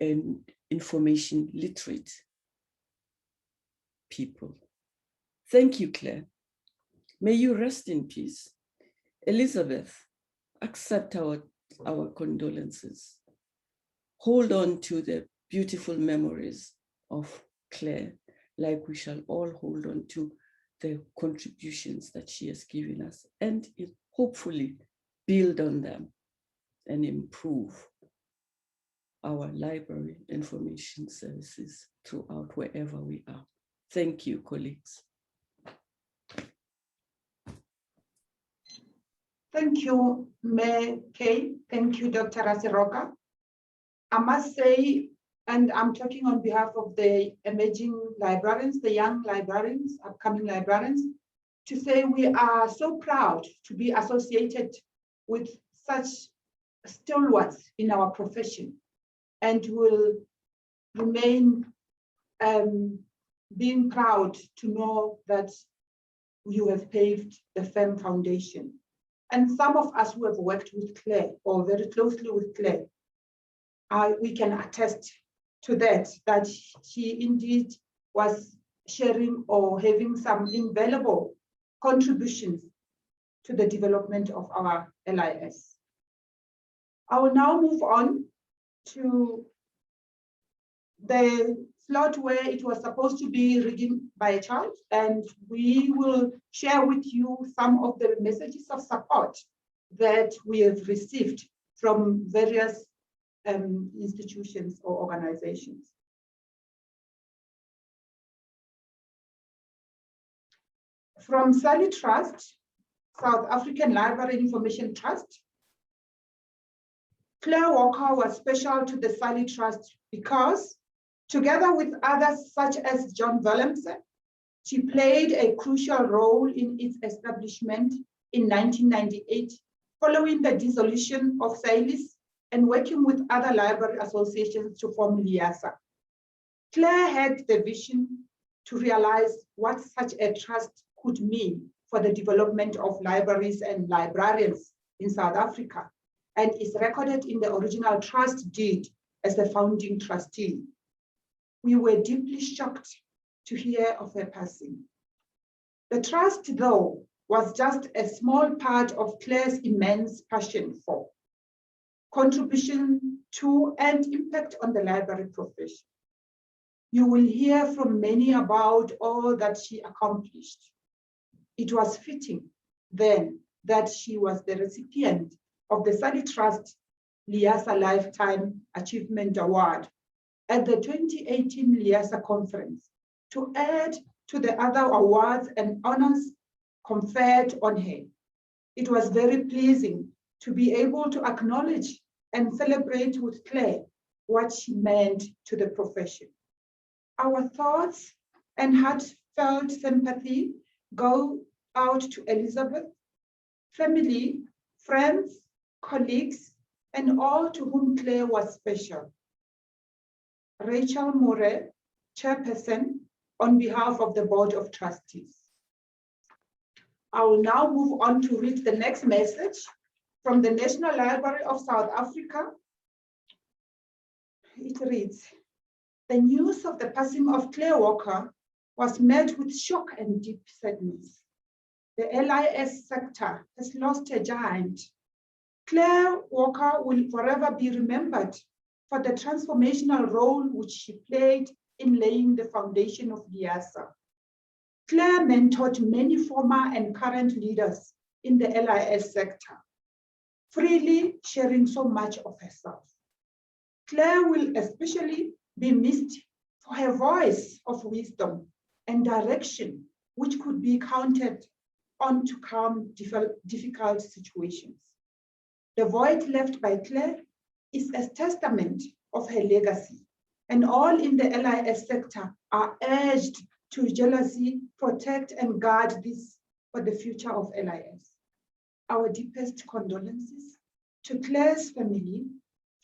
Speaker 9: an information literate people. Thank you, Clare. May you rest in peace. Elizabeth, accept our condolences. Hold on to the beautiful memories of Clare, like we shall all hold on to the contributions that she has given us, and hopefully build on them and improve our library information services throughout wherever we are. Thank you, colleagues.
Speaker 1: Thank you, Mayor Kay. Thank you, Dr. Raseroka. I must say, and I'm talking on behalf of the emerging librarians, the young librarians, upcoming librarians, to say we are so proud to be associated with such stalwarts in our profession, and will remain being proud to know that you have paved a firm foundation. And some of us who have worked with Clare or very closely with Clare, we can attest to that she indeed was sharing or having some invaluable contributions to the development of our LIS. I will now move on to the slot where it was supposed to be reading by a child, and we will share with you some of the messages of support that we have received from various institutions or organizations. From SALI Trust, South African Library Information Trust, Clare Walker was special to the SALI Trust because, together with others such as John Willemse, she played a crucial role in its establishment in 1998, following the dissolution of SAILIS and working with other library associations to form LIASA. Clare had the vision to realize what such a trust could mean for the development of libraries and librarians in South Africa, and is recorded in the original trust deed as the founding trustee. We were deeply shocked to hear of her passing. The trust, though, was just a small part of Clare's immense passion for, contribution to, and impact on the library profession. You will hear from many about all that she accomplished. It was fitting then that she was the recipient of the SALI Trust LIASA Lifetime Achievement Award at the 2018 LIASA conference, to add to the other awards and honors conferred on her. It was very pleasing to be able to acknowledge and celebrate with Clare what she meant to the profession. Our thoughts and heartfelt sympathy go out to Elizabeth, family, friends, colleagues, and all to whom Clare was special. Rachel More, Chairperson, on behalf of the Board of Trustees. I will now move on to read the next message from the National Library of South Africa. It reads, the news of the passing of Clare Walker was met with shock and deep sadness. The LIS sector has lost a giant. Clare Walker will forever be remembered for the transformational role which she played in laying the foundation of LIASA. Clare mentored many former and current leaders in the LIS sector, freely sharing so much of herself. Clare will especially be missed for her voice of wisdom and direction, which could be counted on to calm difficult situations. The void left by Clare is a testament of her legacy, and all in the LIS sector are urged to jealously protect and guard this for the future of LIS. Our deepest condolences to Clare's family,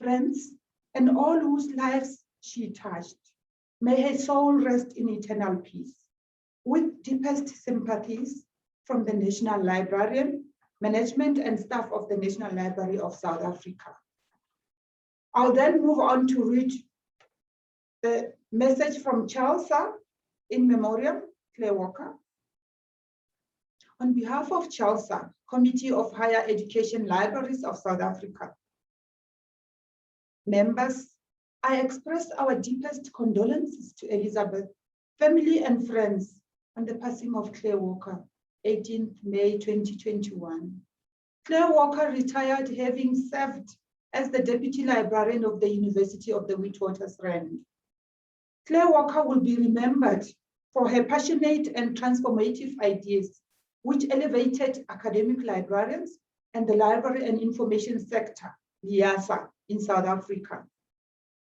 Speaker 1: friends, and all whose lives she touched. May her soul rest in eternal peace. With deepest sympathies from the National Librarian, management and staff of the National Library of South Africa. I'll then move on to read the message from CHELSA in memoriam, Clare Walker. On behalf of CHELSA, Committee of Higher Education Libraries of South Africa, members, I express our deepest condolences to Elizabeth, family and friends on the passing of Clare Walker, 18th May 2021. Clare Walker retired having served as the Deputy Librarian of the University of the Witwatersrand. Clare Walker will be remembered for her passionate and transformative ideas, which elevated academic librarians and the library and information sector, LIASA, in South Africa.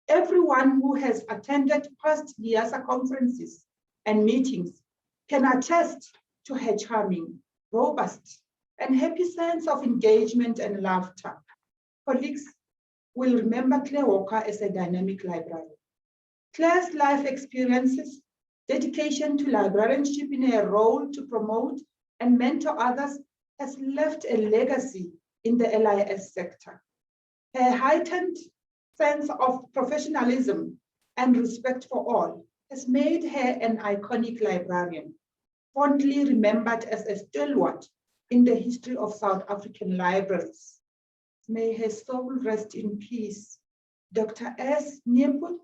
Speaker 1: Everyone who has attended past LIASA conferences and meetings can attest to her charming, robust, and happy sense of engagement and laughter. Colleagues will remember Clare Walker as a dynamic librarian. Clare's life experiences, dedication to librarianship in her role to promote and mentor others has left a legacy in the LIS sector. Her heightened sense of professionalism and respect for all has made her an iconic librarian, fondly remembered as a stalwart in the history of South African libraries. May her soul rest in peace. Dr. S. Nyembu,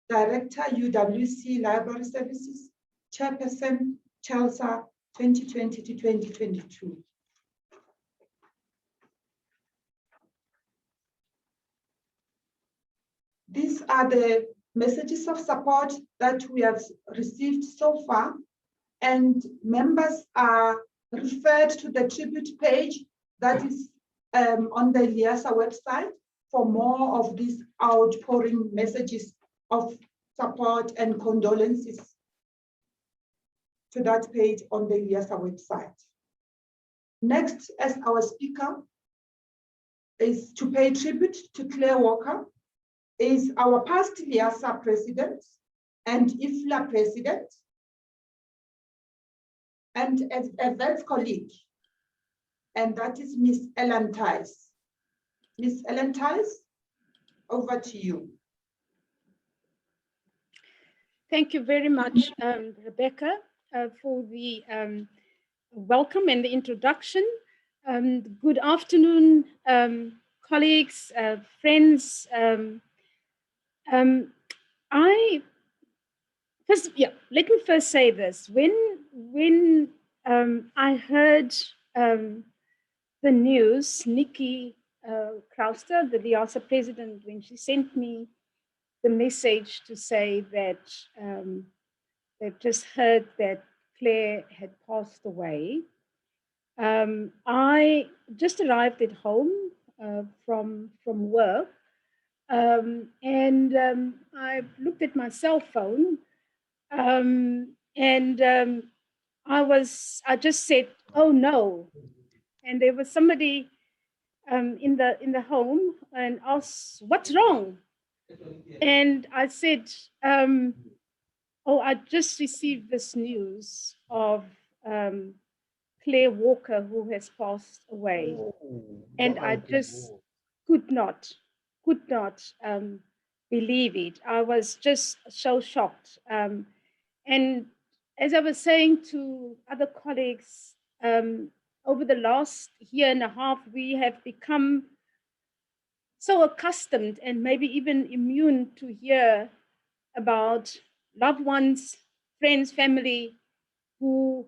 Speaker 1: Director, UWC Library Services, Chairperson, CHELSA, 2020 to 2022. These are the messages of support that we have received so far, and members are referred to the tribute page that is on the LIASA website for more of these outpouring messages of support and condolences to that page on the LIASA website. Next, as our speaker is to pay tribute to Clare Walker, is our past LIASA president and IFLA president, and a Wits colleague, and that is Miss Ellen Tise. Miss Ellen Tise, over to you.
Speaker 10: Thank you very much, Rebecca, for the welcome and the introduction. Good afternoon, colleagues, friends. Let me first say this. When I heard the news, Nikki Crowster, the LIASA president, when she sent me the message to say that they've just heard that Clare had passed away, I just arrived at home from work, and I looked at my cell phone, and I just said, "Oh no!" And there was somebody in the home and asked, "What's wrong?" And I said, "Oh, I just received this news of Clare Walker, who has passed away." And I just could not believe it. I was just so shocked. And as I was saying to other colleagues, over the last year and a half, we have become so accustomed and maybe even immune to hear about loved ones, friends, family who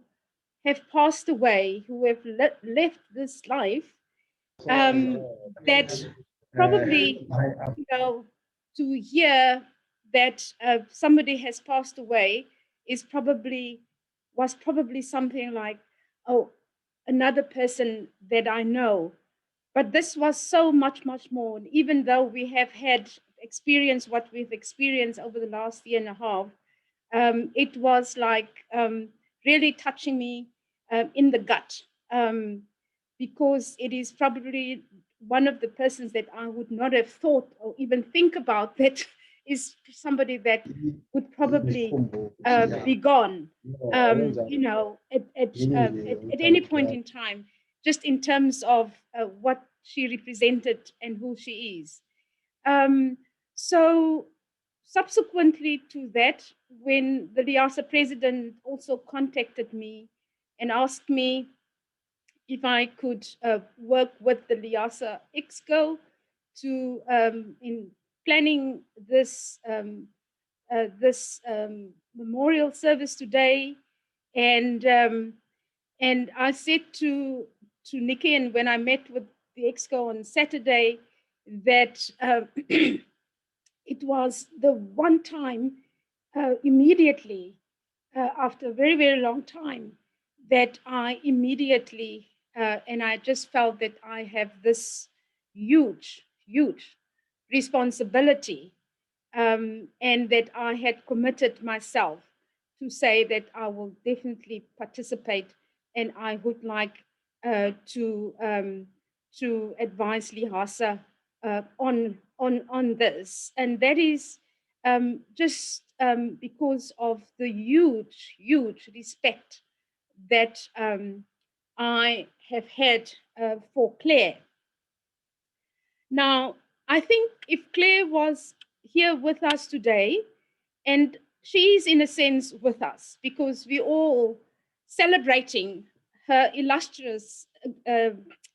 Speaker 10: have passed away, who have left this life, that probably, you know, to hear that somebody has passed away was probably something like, oh, another person that I know. But this was so much, much more. Even though we have had experienced what we've experienced over the last year and a half, it was like really touching me in the gut, because it is probably one of the persons that I would not have thought or even think about that is somebody that would probably be gone, you know, at any point in time, just in terms of what she represented and who she is. So subsequently to that, when the LIASA president also contacted me and asked me if I could work with the LIASA Exco to in planning this memorial service today, and I said to Nikki, and when I met with the Exco on Saturday, that it was the one time immediately after a very, very long time that I immediately, and I just felt that I have this huge, huge responsibility, and that I had committed myself to say that I will definitely participate, and I would like to advise LIASA on this, and that is just because of the huge, huge respect that I have had for Clare. Now, I think if Clare was here with us today, and she's in a sense with us because we're all celebrating her illustrious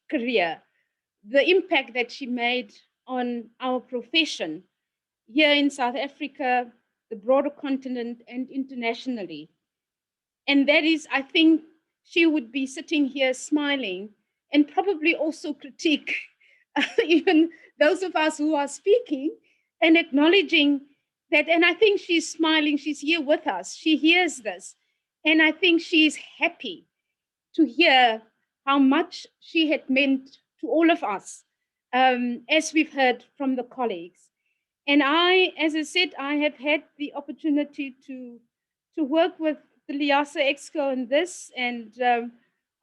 Speaker 10: career, the impact that she made on our profession here in South Africa, the broader continent, and internationally. And that is, I think, she would be sitting here smiling and probably also critique even those of us who are speaking and acknowledging that. And I think she's smiling, she's here with us, she hears this. And I think she's happy to hear how much she had meant to all of us, as we've heard from the colleagues. And I, as I said, I have had the opportunity to work with the LIASA Exco in this, and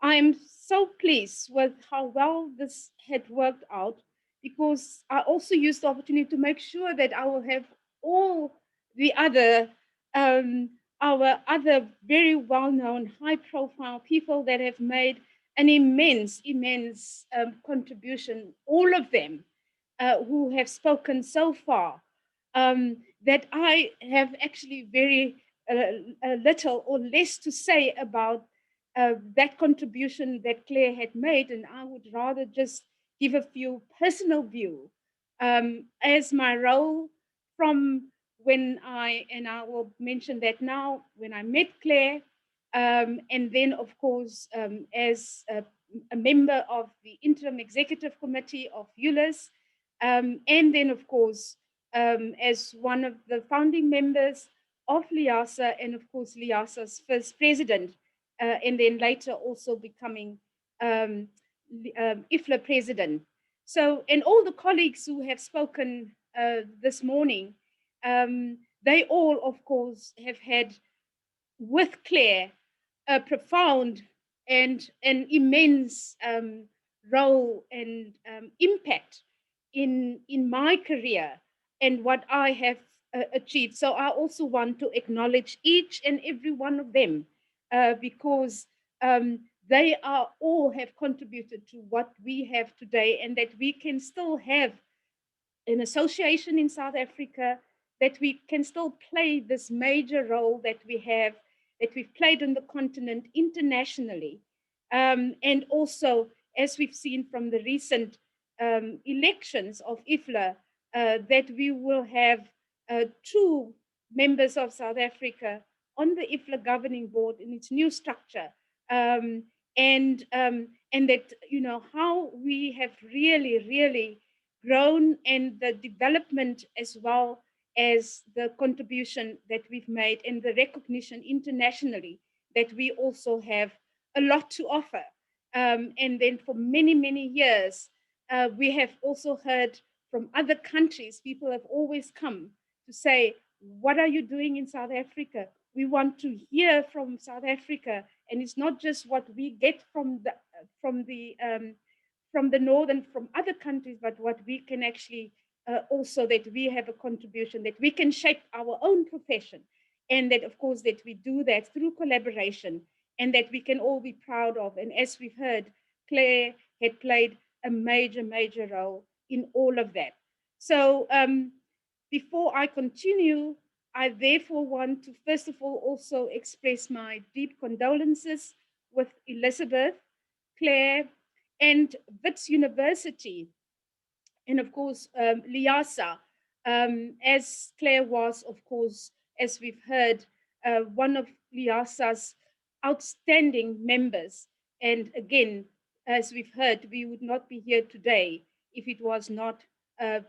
Speaker 10: I'm so pleased with how well this had worked out, because I also used the opportunity to make sure that I will have all the other, our other very well-known, high-profile people that have made an immense, immense contribution, all of them who have spoken so far, that I have actually very little or less to say about that contribution that Clare had made, and I would rather just give a few personal view as my role from when I will mention that now, when I met Clare, and then of course as a member of the Interim Executive Committee of ULIS, and then of course as one of the founding members of LIASA, and of course LIASA's first president, and then later also becoming IFLA president. So, and all the colleagues who have spoken this morning, they all of course have had with Clare a profound and an immense role and impact in my career and what I have achieved. So I also want to acknowledge each and every one of them because they are all have contributed to what we have today, and that we can still have an association in South Africa, that we can still play this major role that we have, that we've played on the continent internationally. And also, as we've seen from the recent elections of IFLA, that we will have two members of South Africa on the IFLA governing board in its new structure, and that, you know, how we have really grown, and the development as well as the contribution that we've made and the recognition internationally that we also have a lot to offer. And then for many years, we have also heard from other countries, people have always come to say, what are you doing in South Africa? We want to hear from South Africa. And it's not just what we get from the north and from other countries, but what we can actually also, that we have a contribution, that we can shape our own profession. And that, of course, that we do that through collaboration, and that we can all be proud of. And as we've heard, Clare had played a major role in all of that. So before I continue, I therefore want to first of all also express my deep condolences with Elizabeth, Clare, and Wits University, and of course LIASA, as Clare was, of course, as we've heard, one of LIASA's outstanding members. And again, as we've heard, we would not be here today if it was not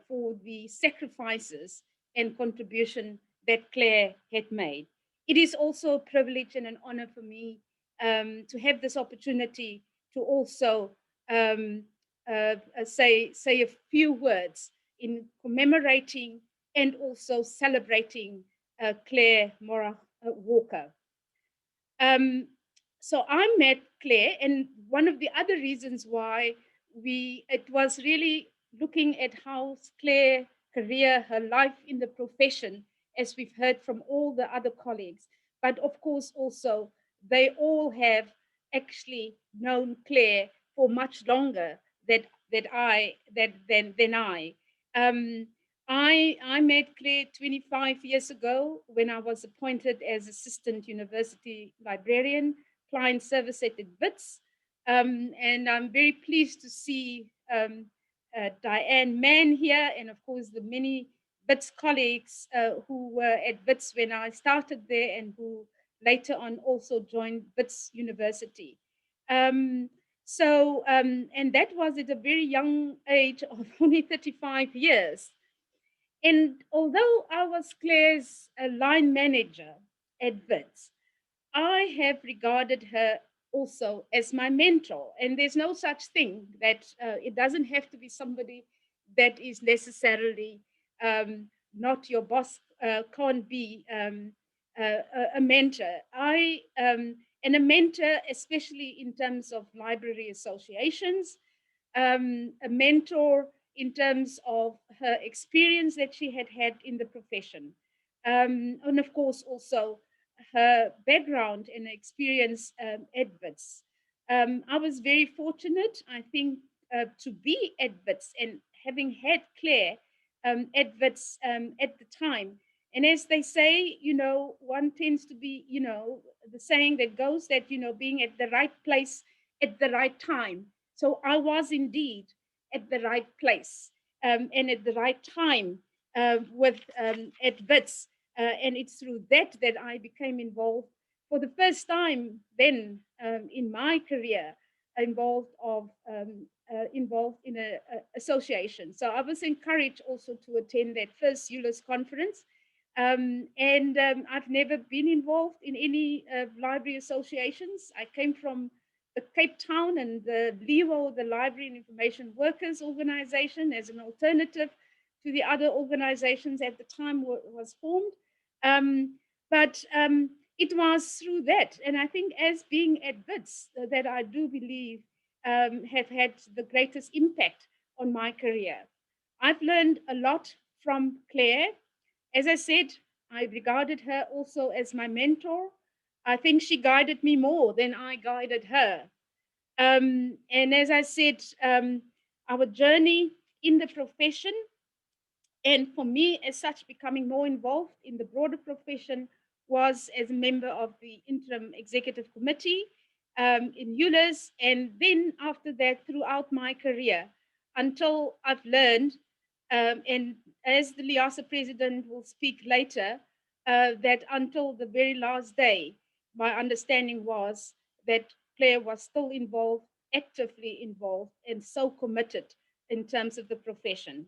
Speaker 10: for the sacrifices and contribution that Clare had made. It is also a privilege and an honor for me to have this opportunity to also say a few words in commemorating and also celebrating Clare Walker. So I met Clare, and one of the other reasons why it was really looking at how Clare's career, her life in the profession, as we've heard from all the other colleagues, but of course also they all have actually known Clare for much longer than I. I met Clare 25 years ago when I was appointed as Assistant University Librarian, Client Service at Wits. And I'm very pleased to see Diane Mann here, and of course the many Wits colleagues who were at Wits when I started there and who later on also joined Wits University. And that was at a very young age of only 35 years. And although I was Clare's line manager at Wits, I have regarded her also as my mentor. And there's no such thing that it doesn't have to be somebody that is necessarily not your boss, can't be a mentor. And a mentor, especially in terms of library associations, a mentor in terms of her experience that she had had in the profession. And of course, also her background and experience at Wits. I was very fortunate, I think, to be at Wits and having had Clare at Wits at the time. And as they say, you know, one tends to be, you know, the saying that goes that, you know, being at the right place at the right time. So I was indeed at the right place and at the right time at Wits. And it's through that I became involved for the first time then in my career, involved in an association. So I was encouraged also to attend that first ULIS conference. I've never been involved in any library associations. I came from the Cape Town and the LIWO, the Library and Information Workers Organization, as an alternative to the other organizations at the time was formed. But it was through that, and I think as being at Wits, that I do believe have had the greatest impact on my career. I've learned a lot from Clare. As I said, I regarded her also as my mentor. I think she guided me more than I guided her. And as I said, our journey in the profession, and for me as such, becoming more involved in the broader profession, was as a member of the interim executive committee in ULIS, and then after that throughout my career, until I've learned, and as the LIASA president will speak later, that until the very last day, my understanding was that Clare was still involved, actively involved, and so committed in terms of the profession.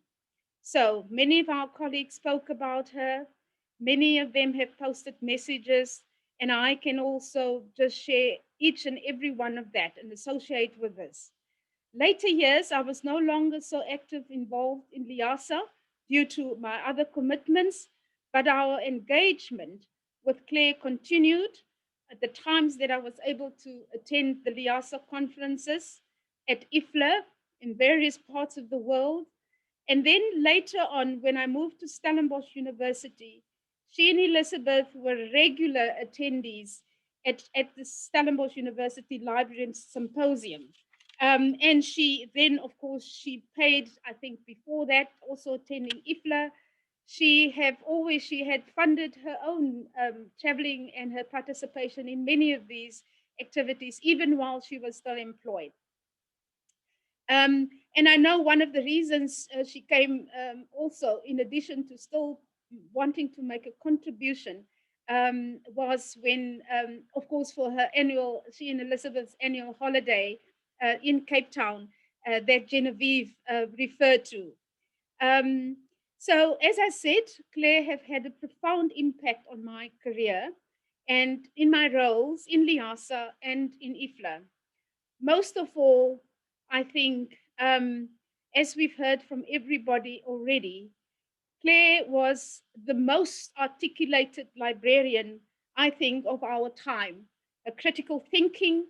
Speaker 10: So many of our colleagues spoke about her. Many of them have posted messages, and I can also just share each and every one of that and associate with this. Later years, I was no longer so active involved in LIASA due to my other commitments, but our engagement with Clare continued at the times that I was able to attend the LIASA conferences at IFLA in various parts of the world. And then later on, when I moved to Stellenbosch University, she and Elizabeth were regular attendees at the Stellenbosch University Librarian Symposium. And she then, of course, she paid, I think before that, also attending IFLA. She had funded her own traveling and her participation in many of these activities, even while she was still employed. And I know one of the reasons she came also, in addition to still wanting to make a contribution, was when, of course, for her annual, she and Elizabeth's annual holiday in Cape Town that Genevieve referred to. So as I said, Clare have had a profound impact on my career and in my roles in LIASA and in IFLA. Most of all, I think, as we've heard from everybody already, Clare was the most articulated librarian, I think, of our time. A critical thinking,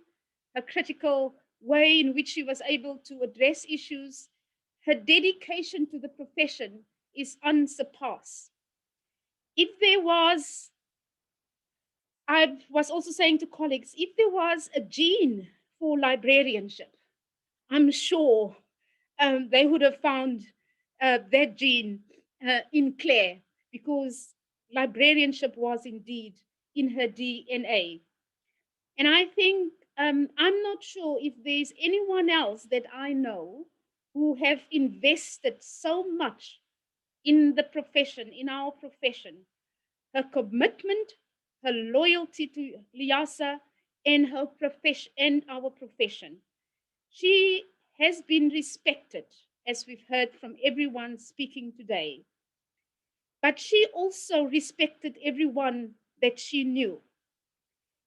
Speaker 10: a critical way in which she was able to address issues. Her dedication to the profession is unsurpassed. If there was, I was also saying to colleagues, if there was a gene for librarianship, I'm sure they would have found that gene in Clare, because librarianship was indeed in her DNA. And I think, I'm not sure if there's anyone else that I know who have invested so much in the profession, in our profession. Her commitment, her loyalty to LIASA, and her profession, and our profession. She has been respected, as we've heard from everyone speaking today. But she also respected everyone that she knew.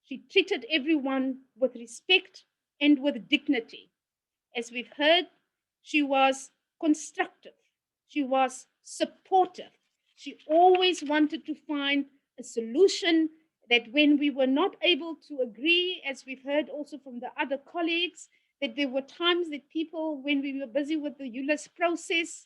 Speaker 10: She treated everyone with respect and with dignity. As we've heard, she was constructive. She was supportive. She always wanted to find a solution, that when we were not able to agree, as we've heard also from the other colleagues, that there were times that people, when we were busy with the ULIS process,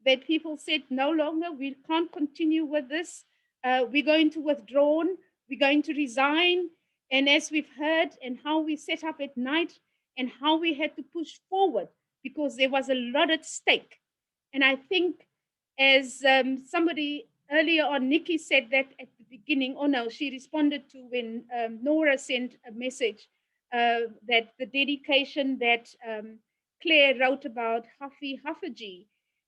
Speaker 10: that people said, no longer, we can't continue with this. We're going to withdraw, we're going to resign. And as we've heard, and how we set up at night, and how we had to push forward, because there was a lot at stake. And I think, as somebody earlier on, Nikki said that at the beginning, oh no, she responded to when Nora sent a message that the dedication that Clare wrote about Haffiji,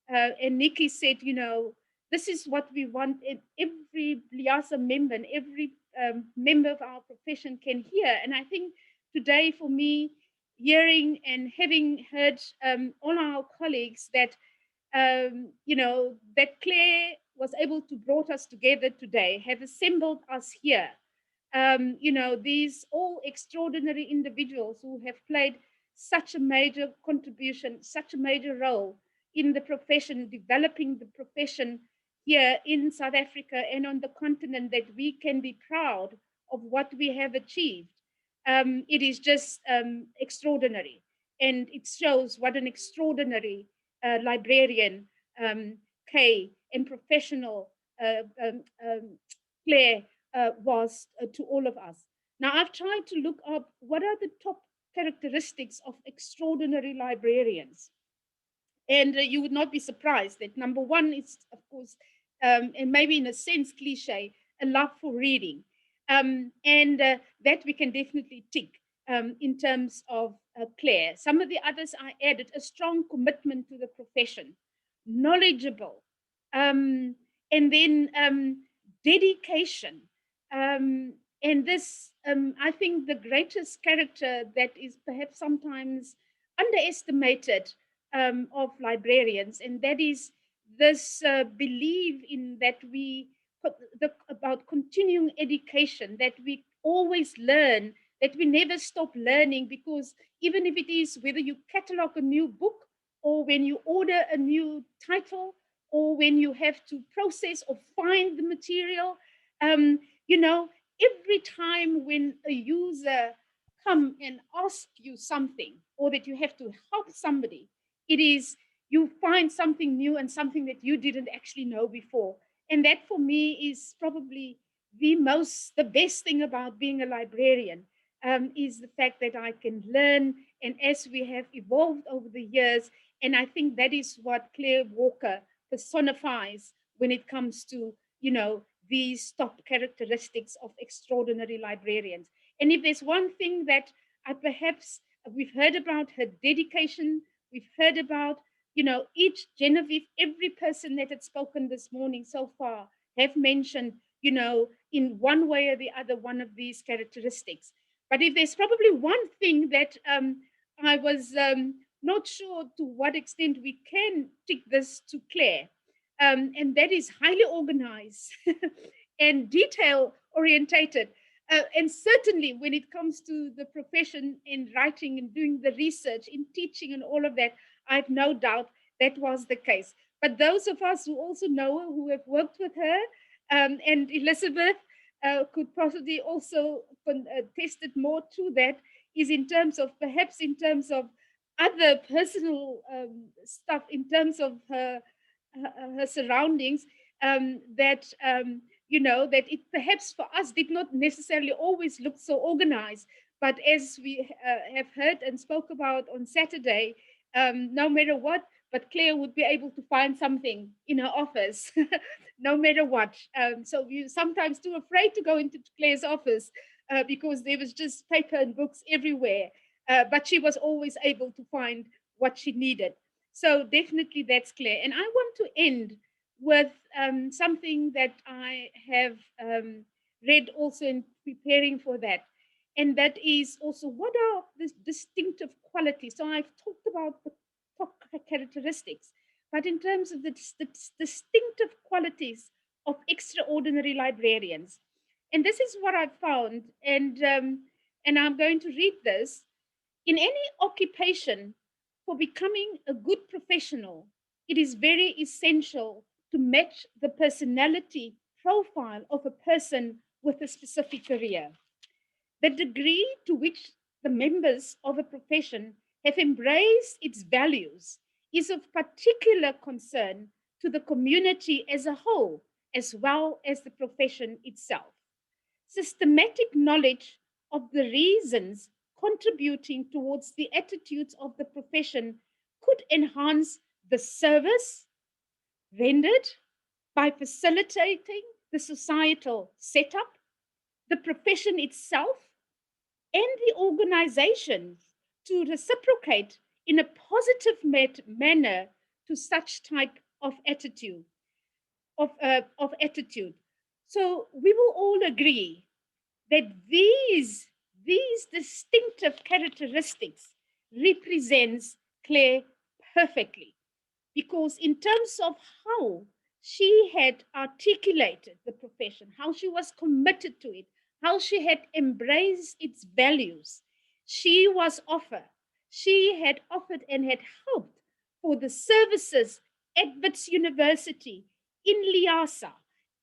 Speaker 10: and Nikki said, you know, this is what we want, and every LIASA member and every member of our profession can hear. And I think today, for me, hearing and having heard all our colleagues that, you know, that Clare was able to brought us together today, have assembled us here. You know, these all extraordinary individuals who have played such a major contribution, such a major role in the profession, developing the profession here in South Africa and on the continent, that we can be proud of what we have achieved. It is just extraordinary. And it shows what an extraordinary librarian, Kay, and professional Clare was to all of us. Now, I've tried to look up what are the top characteristics of extraordinary librarians. And you would not be surprised that number one is, of course, and maybe in a sense cliche, a love for reading. And that we can definitely tick in terms of Clare. Some of the others I added: a strong commitment to the profession, knowledgeable, and then dedication. And this, I think, the greatest character that is perhaps sometimes underestimated of librarians, and that is this belief in that about continuing education, that we always learn, that we never stop learning, because even if it is whether you catalog a new book, or when you order a new title, or when you have to process or find the material, you know, every time when a user come and ask you something, or that you have to help somebody, it is, you find something new and something that you didn't actually know before. And that for me is probably the best thing about being a librarian, is the fact that I can learn, and as we have evolved over the years, and I think that is what Clare Walker personifies when it comes to, you know, these top characteristics of extraordinary librarians. And if there's one thing that we've heard about her dedication, we've heard about, you know, each Genevieve, every person that had spoken this morning so far have mentioned, you know, in one way or the other, one of these characteristics. But if there's probably one thing that I was not sure to what extent we can tick this to Clare, and that is highly organized and detail orientated. And certainly when it comes to the profession in writing and doing the research, in teaching and all of that, I have no doubt that was the case. But those of us who also know her, who have worked with her, and Elizabeth could possibly also attest it more to that, is in terms of, perhaps in terms of other personal stuff, in terms of her surroundings, that you know, that it perhaps for us did not necessarily always look so organized, but as we have heard and spoke about on Saturday, no matter what, but Clare would be able to find something in her office, no matter what. So we sometimes too afraid to go into Clare's office because there was just paper and books everywhere, but she was always able to find what she needed. So definitely that's Clare. And I want to end with something that I have read also in preparing for that. And that is also, what are the distinctive qualities? So I've talked about the top characteristics, but in terms of the distinctive qualities of extraordinary librarians. And this is what I've found, and I'm going to read this. In any occupation, for becoming a good professional, it is very essential to match the personality profile of a person with a specific career. The degree to which the members of a profession have embraced its values is of particular concern to the community as a whole, as well as the profession itself. Systematic knowledge of the reasons contributing towards the attitudes of the profession could enhance the service rendered by facilitating the societal setup, the profession itself, and the organizations to reciprocate in a positive manner to such type of attitude. So we will all agree that these distinctive characteristics represents Clare perfectly, because in terms of how she had articulated the profession, how she was committed to it, how she had embraced its values, she had offered and had hoped for the services at Wits University, in LIASA,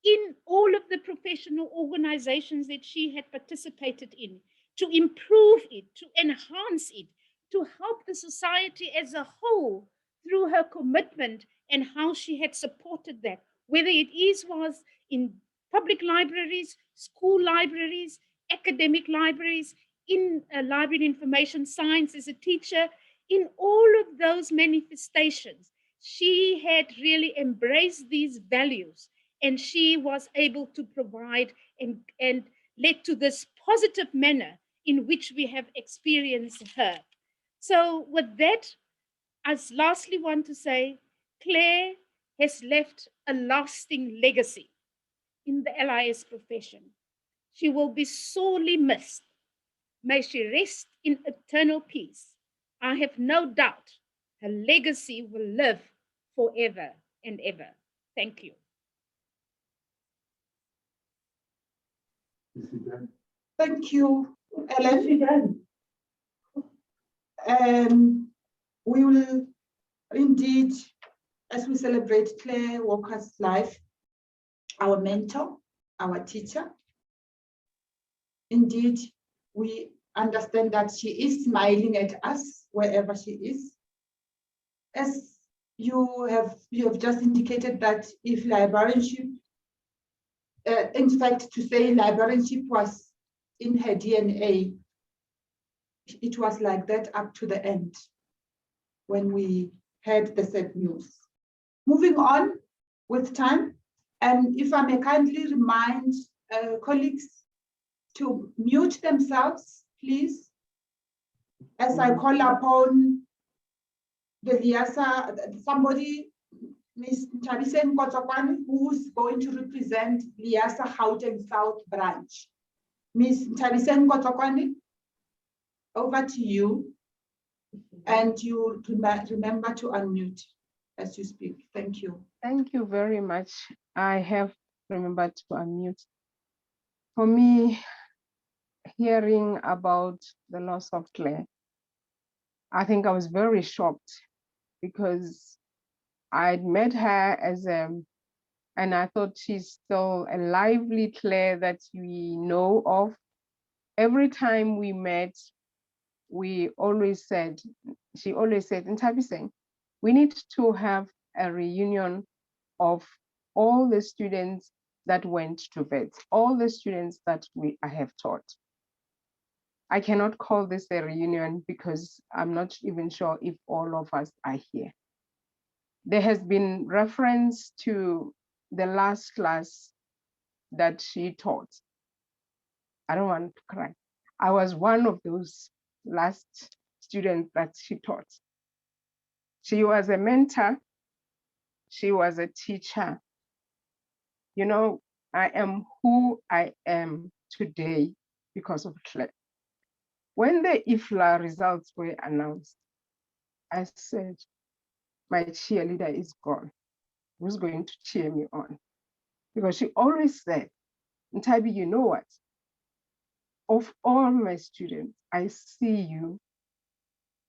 Speaker 10: in all of the professional organizations that she had participated in, to improve it, to enhance it, to help the society as a whole through her commitment and how she had supported that, whether it was in public libraries, school libraries, academic libraries, in library and information science as a teacher, in all of those manifestations, she had really embraced these values, and she was able to provide and led to this positive manner in which we have experienced her. So with that, I lastly want to say, Clare has left a lasting legacy. in the LIS profession. She will be sorely missed. May she rest in eternal peace. I have no doubt her legacy will live forever and ever. Thank you.
Speaker 1: Thank you, Ellen. We will indeed, as we celebrate Clare Walker's life, our mentor, our teacher, indeed, we understand that she is smiling at us wherever she is. As you have just indicated that if librarianship, in fact, to say librarianship was in her DNA, it was like that up to the end when we heard the sad news. Moving on with time, and if I may kindly remind colleagues to mute themselves, please, as I call upon the LIASA, somebody, Ms. Nthabiseng Kotsokoane, who's going to represent LIASA Gauteng South Branch. Ms. Nthabiseng Kotsokoane, over to you, and you remember to unmute as you speak. Thank you.
Speaker 11: Thank you very much. I have remembered to unmute. For me, hearing about the loss of Clare, I think I was very shocked because I'd met her as and I thought she's still a lively Clare that we know of. Every time we met, she always said, Nthabiseng, we need to have a reunion of all the students that went to Wits, all the students that I have taught. I cannot call this a reunion because I'm not even sure if all of us are here. There has been reference to the last class that she taught. I don't want to cry. I was one of those last students that she taught. She was a mentor. She was a teacher. You know, I am who I am today because of Clare. When the IFLA results were announced, I said, my cheerleader is gone. Who's going to cheer me on? Because she always said, Nthabi, you know what? Of all my students, I see you.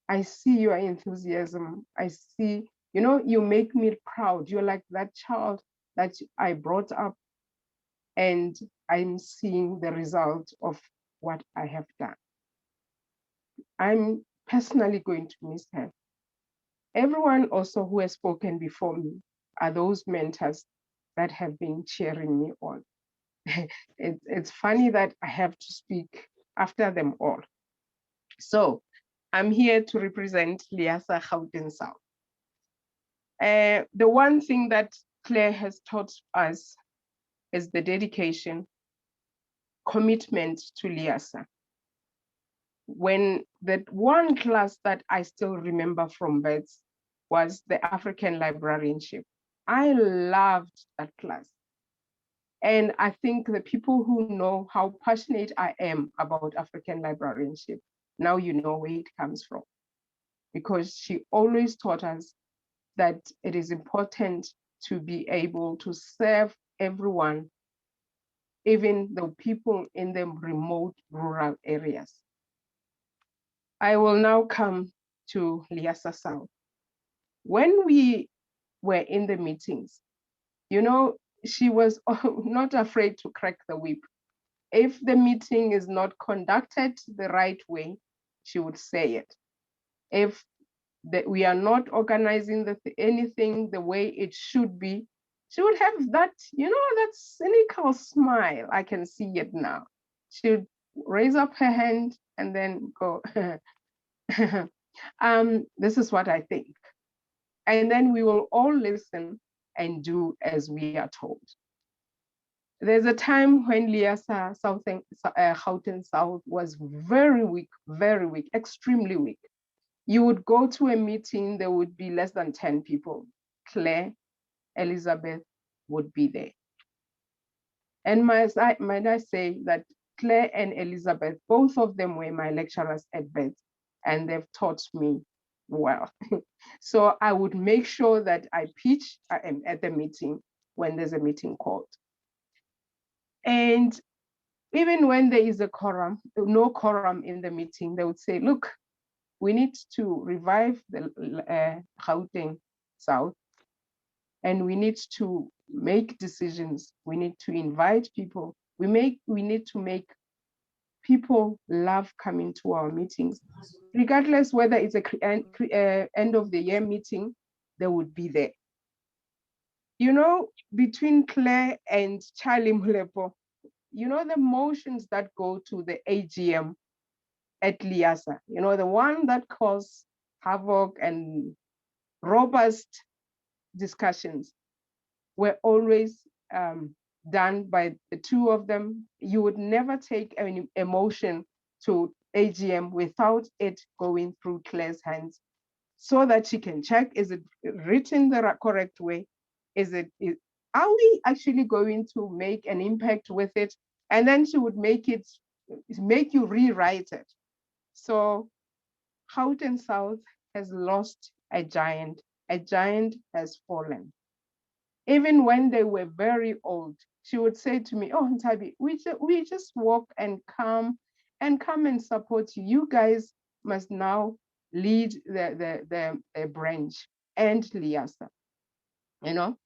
Speaker 11: I see your enthusiasm. I see, you know, you make me proud. You're like that child that I brought up, and I'm seeing the result of what I have done. I'm personally going to miss her. Everyone also who has spoken before me are those mentors that have been cheering me on. It's funny that I have to speak after them all. So I'm here to represent LIASA Gauteng South. The one thing that Clare has taught us is the dedication, commitment to LIASA. When that one class that I still remember from Wits was the African librarianship. I loved that class. And I think the people who know how passionate I am about African librarianship, now you know where it comes from. Because she always taught us that it is important to be able to serve everyone, even the people in the remote rural areas. I will now come to LIASA South. When we were in the meetings, you know, she was not afraid to crack the whip. If the meeting is not conducted the right way, she would say it. If we are not organizing anything the way it should be, she would have that, you know, that cynical smile. I can see it now. She would raise up her hand and then go, this is what I think. And then we will all listen and do as we are told. There's a time when LIASA Gauteng South was very weak, extremely weak. You would go to a meeting, there would be less than 10 people. Clare, Elizabeth would be there. And might I say that Claire and Elizabeth, both of them were my lecturers at Wits, and they've taught me well. So I would make sure that I pitch at the meeting when there's a meeting called. And even when there is a quorum, no quorum in the meeting, they would say, look, we need to revive the Gauteng South, and we need to make decisions. We need to invite people. We need to make people love coming to our meetings, regardless whether it's a end of the year meeting, they would be there. You know, between Claire and Charlie Mulepo, you know, the motions that go to the AGM at LIASA, you know, the one that cause havoc and robust discussions were always done by the two of them. You would never take any emotion to AGM without it going through Claire's hands, so that she can check, is it written the correct way? Are we actually going to make an impact with it? And then she would make you rewrite it. So Gauteng South has lost a giant. A giant has fallen. Even when they were very old, she would say to me, oh, Nthabi, we just walk and come and support you. You guys must now lead the branch and LIASA, you know?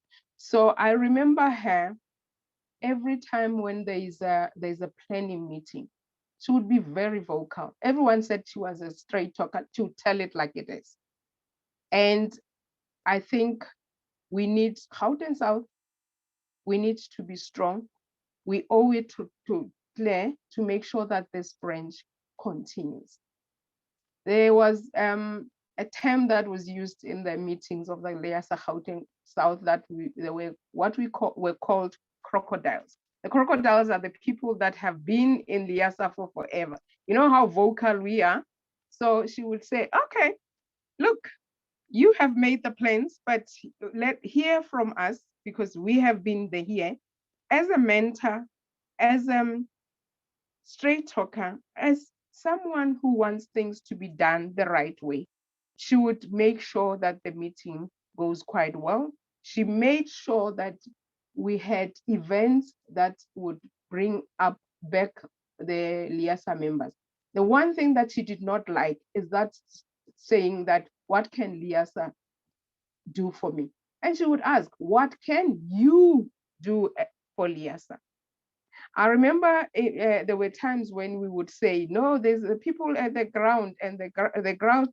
Speaker 11: So I remember her every time when there's a planning meeting, she would be very vocal. Everyone said she was a straight talker, to tell it like it is. And I think we need Gauteng South. We need to be strong. We owe it to Claire to make sure that this branch continues. There was a term that was used in the meetings of the LIASA Gauteng South that they were were called crocodiles. The crocodiles are the people that have been in LIASA for forever. You know how vocal we are? So she would say, okay, look, you have made the plans, but hear from us, because we have been here as a mentor, as a straight talker, as someone who wants things to be done the right way. She would make sure that the meeting goes quite well. She made sure that we had events that would bring back the LIASA members. The one thing that she did not like is that saying that, what can LIASA do for me? And she would ask, what can you do for LIASA? I remember there were times when we would say, no, there's people at the ground and the ground,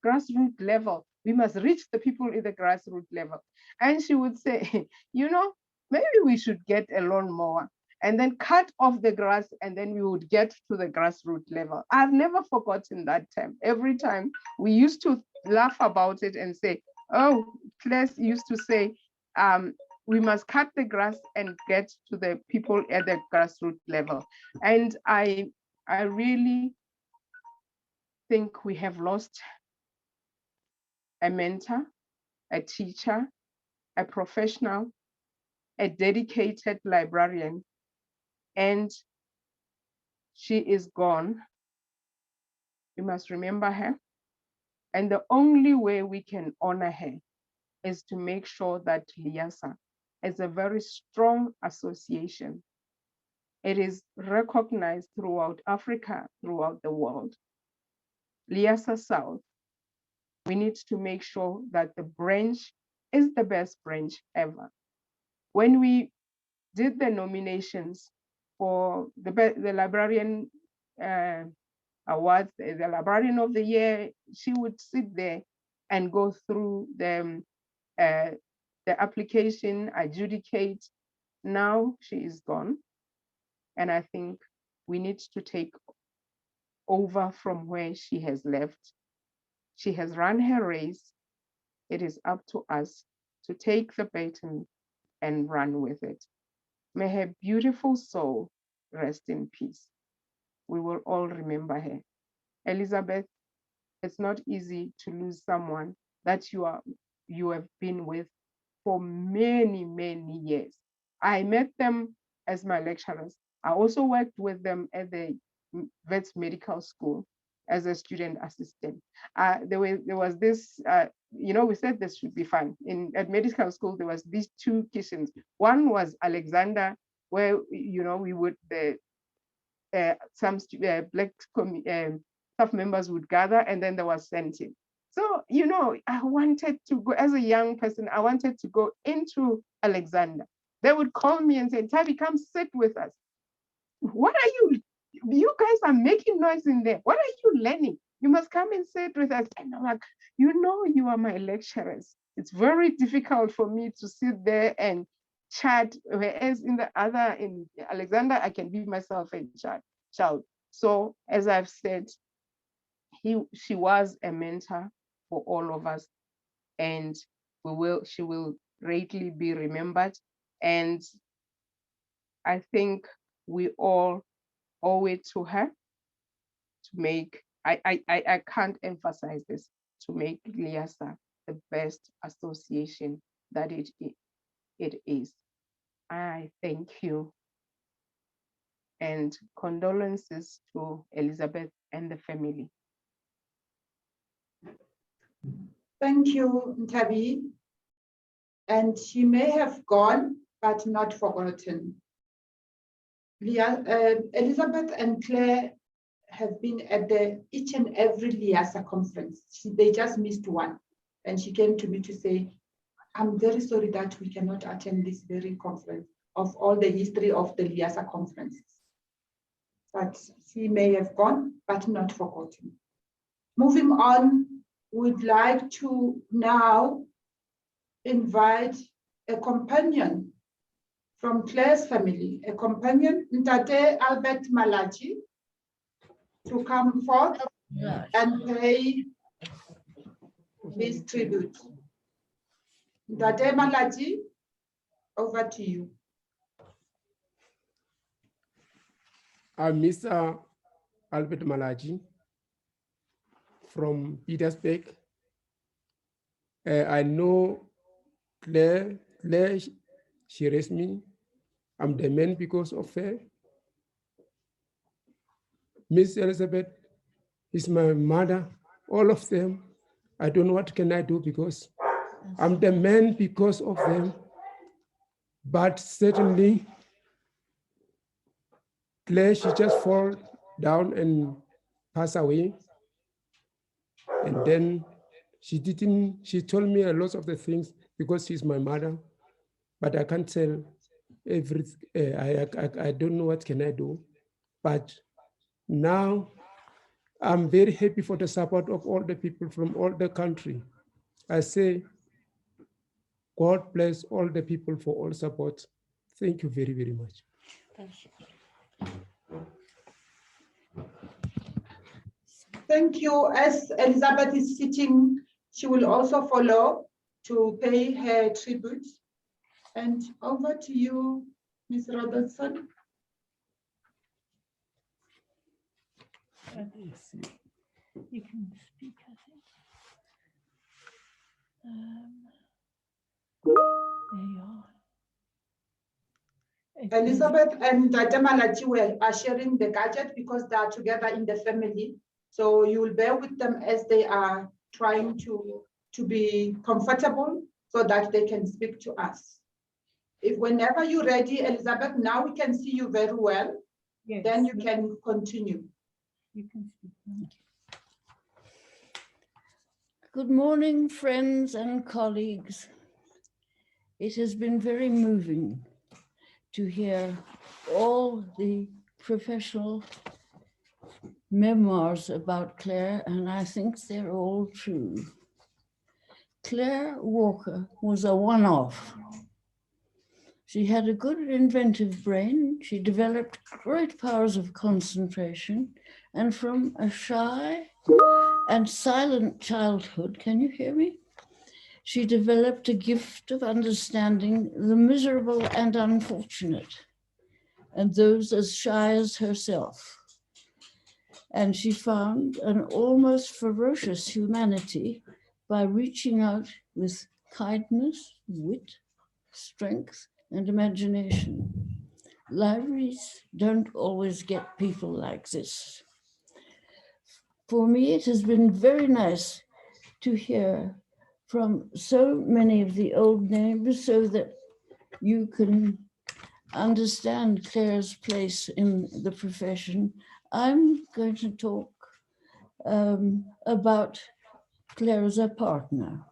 Speaker 11: grassroots level. We must reach the people at the grassroots level. And she would say, you know, maybe we should get a lawnmower and then cut off the grass, and then we would get to the grassroots level. I've never forgotten that time. Every time we used to laugh about it and say, oh, Claire used to say, we must cut the grass and get to the people at the grassroots level. And I really think we have lost a mentor, a teacher, a professional, a dedicated librarian, and she is gone. We must remember her. And the only way we can honor her is to make sure that LIASA is a very strong association. It is recognized throughout Africa, throughout the world. LIASA South, we need to make sure that the branch is the best branch ever. When we did the nominations for the Librarian Awards, the Librarian of the Year, she would sit there and go through the application, adjudicate. Now she is gone. And I think we need to take over from where she has left. She has run her race. It is up to us to take the baton and run with it. May her beautiful soul rest in peace. We will all remember her. Elizabeth, it's not easy to lose someone that you have been with for many, many years. I met them as my lecturers. I also worked with them at the Wits Medical School as a student assistant. There was this, we said this should be fun. At medical school, there was these two kitchens. One was Alexander, where, we would, some Black staff members would gather, and then there was Sentin. So, I wanted to go, as a young person, I wanted to go into Alexander. They would call me and say, Tabi, come sit with us. What are you guys are making noise in there. What are you learning? You must come and sit with us. And I'm like, you are my lecturers. It's very difficult for me to sit there and chat, whereas in Alexander, I can be myself and child. So as I've said, she was a mentor for all of us, and she will greatly be remembered. And I think we all owe it to her to make, I can't emphasize this, to make LIASA the best association that it is. I thank you. And condolences to Elizabeth and the family.
Speaker 1: Thank you, Nthabi. And she may have gone, but not forgotten. Elizabeth and Claire have been at each and every LIASA conference. They just missed one. And she came to me to say, I'm very sorry that we cannot attend this very conference of all the history of the LIASA conferences. But she may have gone, but not forgotten. Moving on, we'd like to now invite a companion from Claire's family, a companion, Ntate Albert Malatji, to come forth and pay his tribute. Ntate Malatji, over to you.
Speaker 12: I'm Mr. Albert Malatji from Petersburg. I know Claire, she raised me. I'm the man because of her. Miss Elizabeth is my mother, all of them. I don't know what can I do because I'm the man because of them. But certainly, Claire, she just fall down and pass away. And then she told me a lot of the things because she's my mother, but I can't tell everything. I don't know what can I do. But now I'm very happy for the support of all the people from all the country. I say, God bless all the people for all support. Thank you very, very much.
Speaker 3: Thank you.
Speaker 1: Thank you. As Elizabeth is sitting, she will also follow to pay her tribute. And over to you, Ms. Robertson.
Speaker 3: You can speak, I think. There you are.
Speaker 1: Elizabeth and Malatji are sharing the gadget because they are together in the family. So you will bear with them as they are trying to be comfortable so that they can speak to us. If whenever you're ready, Elizabeth, now we can see you very well. Yes. Then you can continue.
Speaker 13: You can speak. Good morning, friends and colleagues. It has been very moving to hear all the professional memoirs about Clare, and I think they're all true. Clare Walker was a one-off. She had a good inventive brain. She developed great powers of concentration, and from a shy and silent childhood, can you hear me? She developed a gift of understanding the miserable and unfortunate, and those as shy as herself. And she found an almost ferocious humanity by reaching out with kindness, wit, strength, and imagination. Libraries don't always get people like this. For me, it has been very nice to hear from so many of the old names so that you can understand Clare's place in the profession. I'm going to talk about Clare as a partner.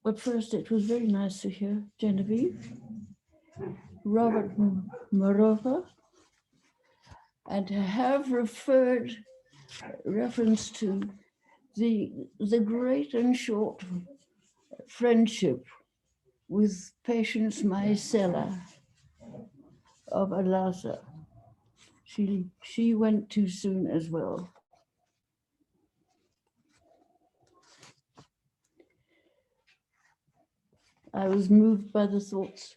Speaker 13: But first it was very nice to hear Genevieve, Robert Moropa, and to have reference to the great and short friendship with Patience Maisela of ALASA. She went too soon as well. I was moved by the thoughts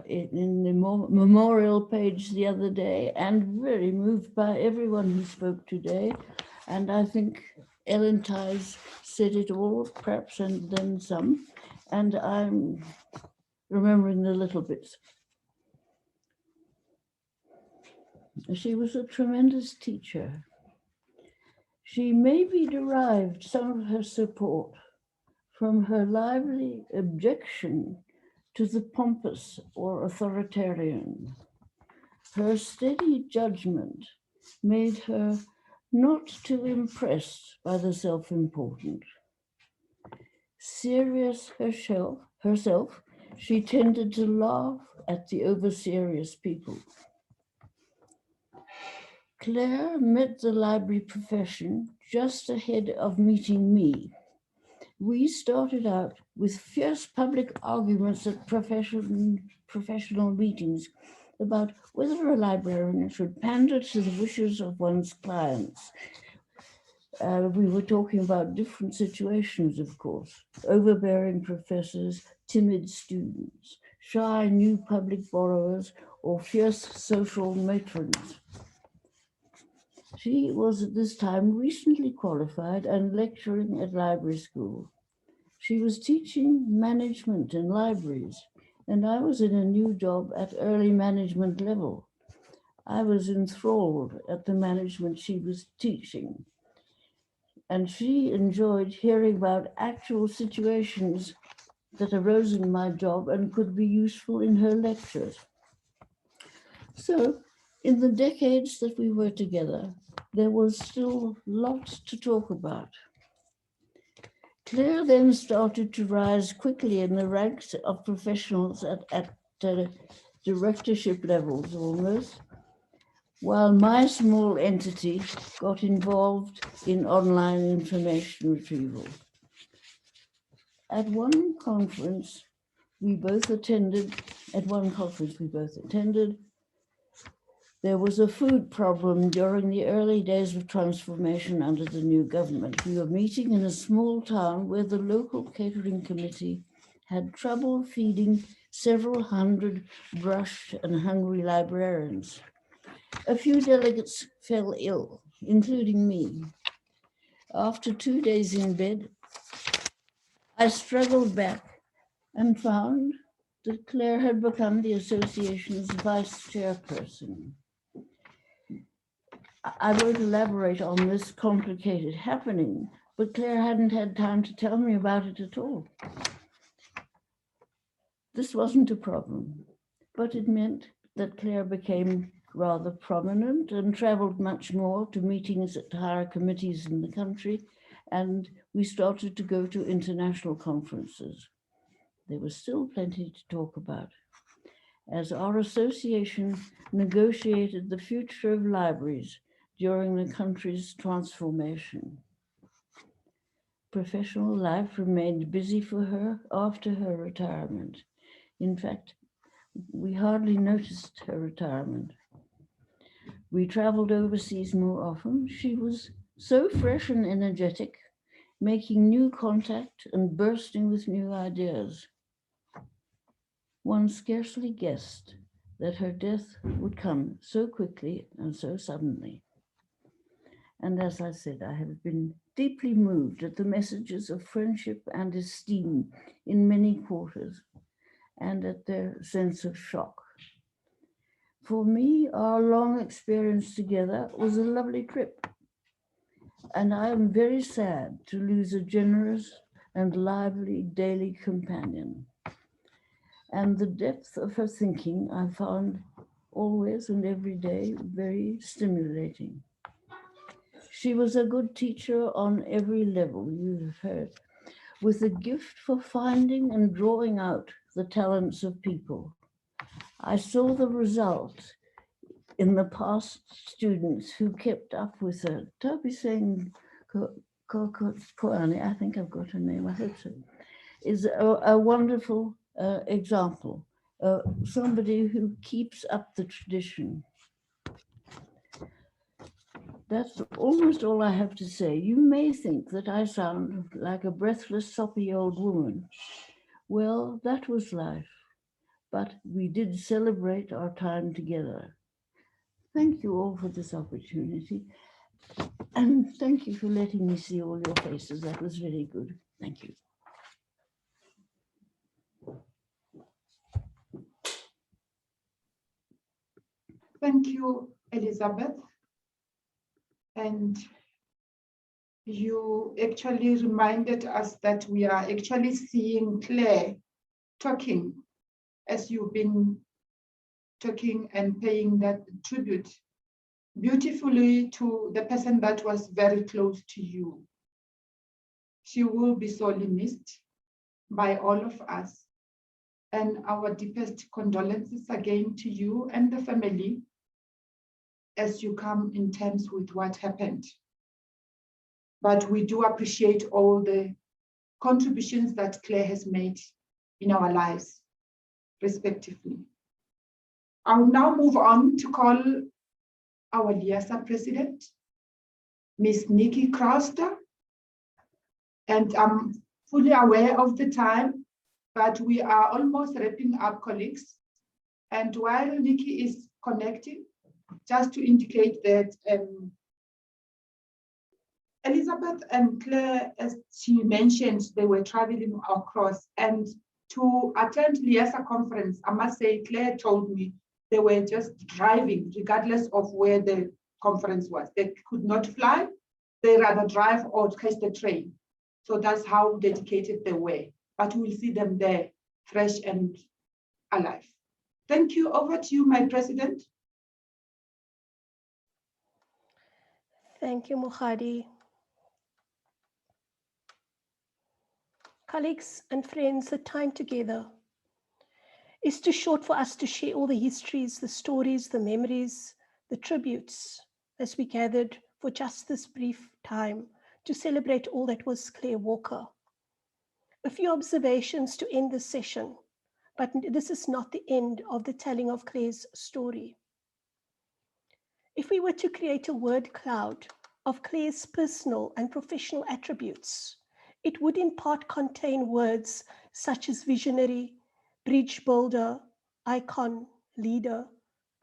Speaker 13: in the memorial page the other day, and very moved by everyone who spoke today. And I think Ellen Tise said it all, perhaps, and then some. And I'm remembering the little bits. She was a tremendous teacher. She maybe derived some of her support from her lively objection to the pompous or authoritarian. Her steady judgment made her not too impressed by the self-important. Serious herself, she tended to laugh at the over-serious people. Clare met the library profession just ahead of meeting me. We started out with fierce public arguments at professional meetings about whether a librarian should pander to the wishes of one's clients. We were talking about different situations, of course: overbearing professors, timid students, shy new public borrowers, or fierce social matrons. She was at this time recently qualified and lecturing at library school. She was teaching management in libraries, and I was in a new job at early management level. I was enthralled at the management she was teaching, and she enjoyed hearing about actual situations that arose in my job and could be useful in her lectures. So, in the decades that we were together, there was still lots to talk about. Clare then started to rise quickly in the ranks of professionals at directorship levels almost, while my small entity got involved in online information retrieval. At one conference we both attended, there was a food problem during the early days of transformation under the new government. We were meeting in a small town where the local catering committee had trouble feeding several hundred brushed and hungry librarians. A few delegates fell ill, including me. After 2 days in bed, I struggled back and found that Clare had become the association's vice chairperson. I won't elaborate on this complicated happening, but Clare hadn't had time to tell me about it at all. This wasn't a problem, but it meant that Clare became rather prominent and traveled much more to meetings at higher committees in the country, and we started to go to international conferences. There was still plenty to talk about. As our association negotiated the future of libraries during the country's transformation, professional life remained busy for her after her retirement. In fact, we hardly noticed her retirement. We traveled overseas more often. She was so fresh and energetic, making new contact and bursting with new ideas. One scarcely guessed that her death would come so quickly and so suddenly. And as I said, I have been deeply moved at the messages of friendship and esteem in many quarters and at their sense of shock. For me, our long experience together was a lovely trip, and I am very sad to lose a generous and lively daily companion. And the depth of her thinking I found always and every day very stimulating. She was a good teacher on every level, you've heard, with a gift for finding and drawing out the talents of people. I saw the result in the past students who kept up with her. Nthabiseng, Kotsokoane, I think I've got her name, I hope so, is a wonderful example. Somebody who keeps up the tradition. That's almost all I have to say. You may think that I sound like a breathless, soppy old woman. Well, that was life, but we did celebrate our time together. Thank you all for this opportunity, and thank you for letting me see all your faces. That was very good. Thank you.
Speaker 1: Thank you, Elizabeth. And you actually reminded us that we are actually seeing Clare talking as you've been talking and paying that tribute beautifully to the person that was very close to you. She will be sorely missed by all of us. And our deepest condolences again to you and the family as you come in terms with what happened. But we do appreciate all the contributions that Clare has made in our lives, respectively. I will now move on to call our LIASA president, Ms. Nikki Crowster. And I'm fully aware of the time, but we are almost wrapping up, colleagues. And while Nikki is connecting, just to indicate that Elizabeth and Clare, as she mentioned, they were traveling across, and to attend LIASA conference, I must say, Clare told me they were just driving, regardless of where the conference was. They could not fly, they rather drive or catch the train. So that's how dedicated they were. But we'll see them there, fresh and alive. Thank you. Over to you, my president.
Speaker 3: Thank you, Mokgadi. Colleagues and friends, the time together is too short for us to share all the histories, the stories, the memories, the tributes as we gathered for just this brief time to celebrate all that was Clare Walker. A few observations to end this session, but this is not the end of the telling of Clare's story. If we were to create a word cloud of Clare's personal and professional attributes, it would in part contain words such as visionary, bridge builder, icon, leader,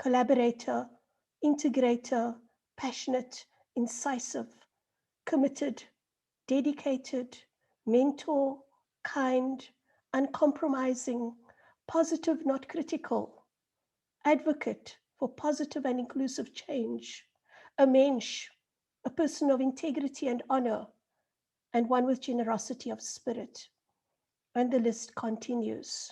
Speaker 3: collaborator, integrator, passionate, incisive, committed, dedicated, mentor, kind, uncompromising, positive, not critical, advocate for positive and inclusive change, a mensch, a person of integrity and honor, and one with generosity of spirit. And the list continues.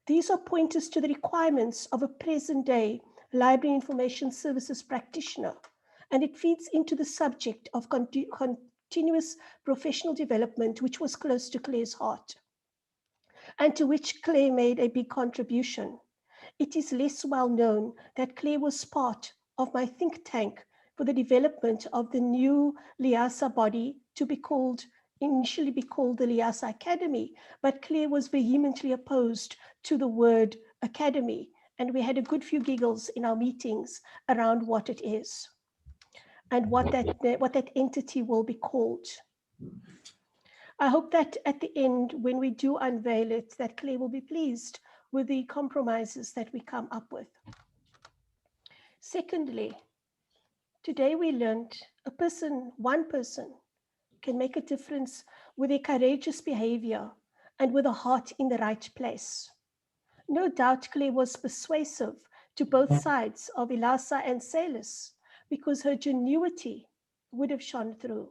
Speaker 3: These are pointers to the requirements of a present-day library information services practitioner, and it feeds into the subject of continuous professional development, which was close to Clare's heart, and to which Clare made a big contribution. It is less well known that Clare was part of my think tank for the development of the new LIASA body to initially be called the LIASA Academy, but Clare was vehemently opposed to the word academy, and we had a good few giggles in our meetings around what it is and what that entity will be called. I hope that at the end, when we do unveil it, that Clare will be pleased with the compromises that we come up with. Secondly, Today we learned one person can make a difference with a courageous behavior and with a heart in the right place. No doubt Clare was persuasive to both sides of ILASA and SAILIS because her genuity would have shone through.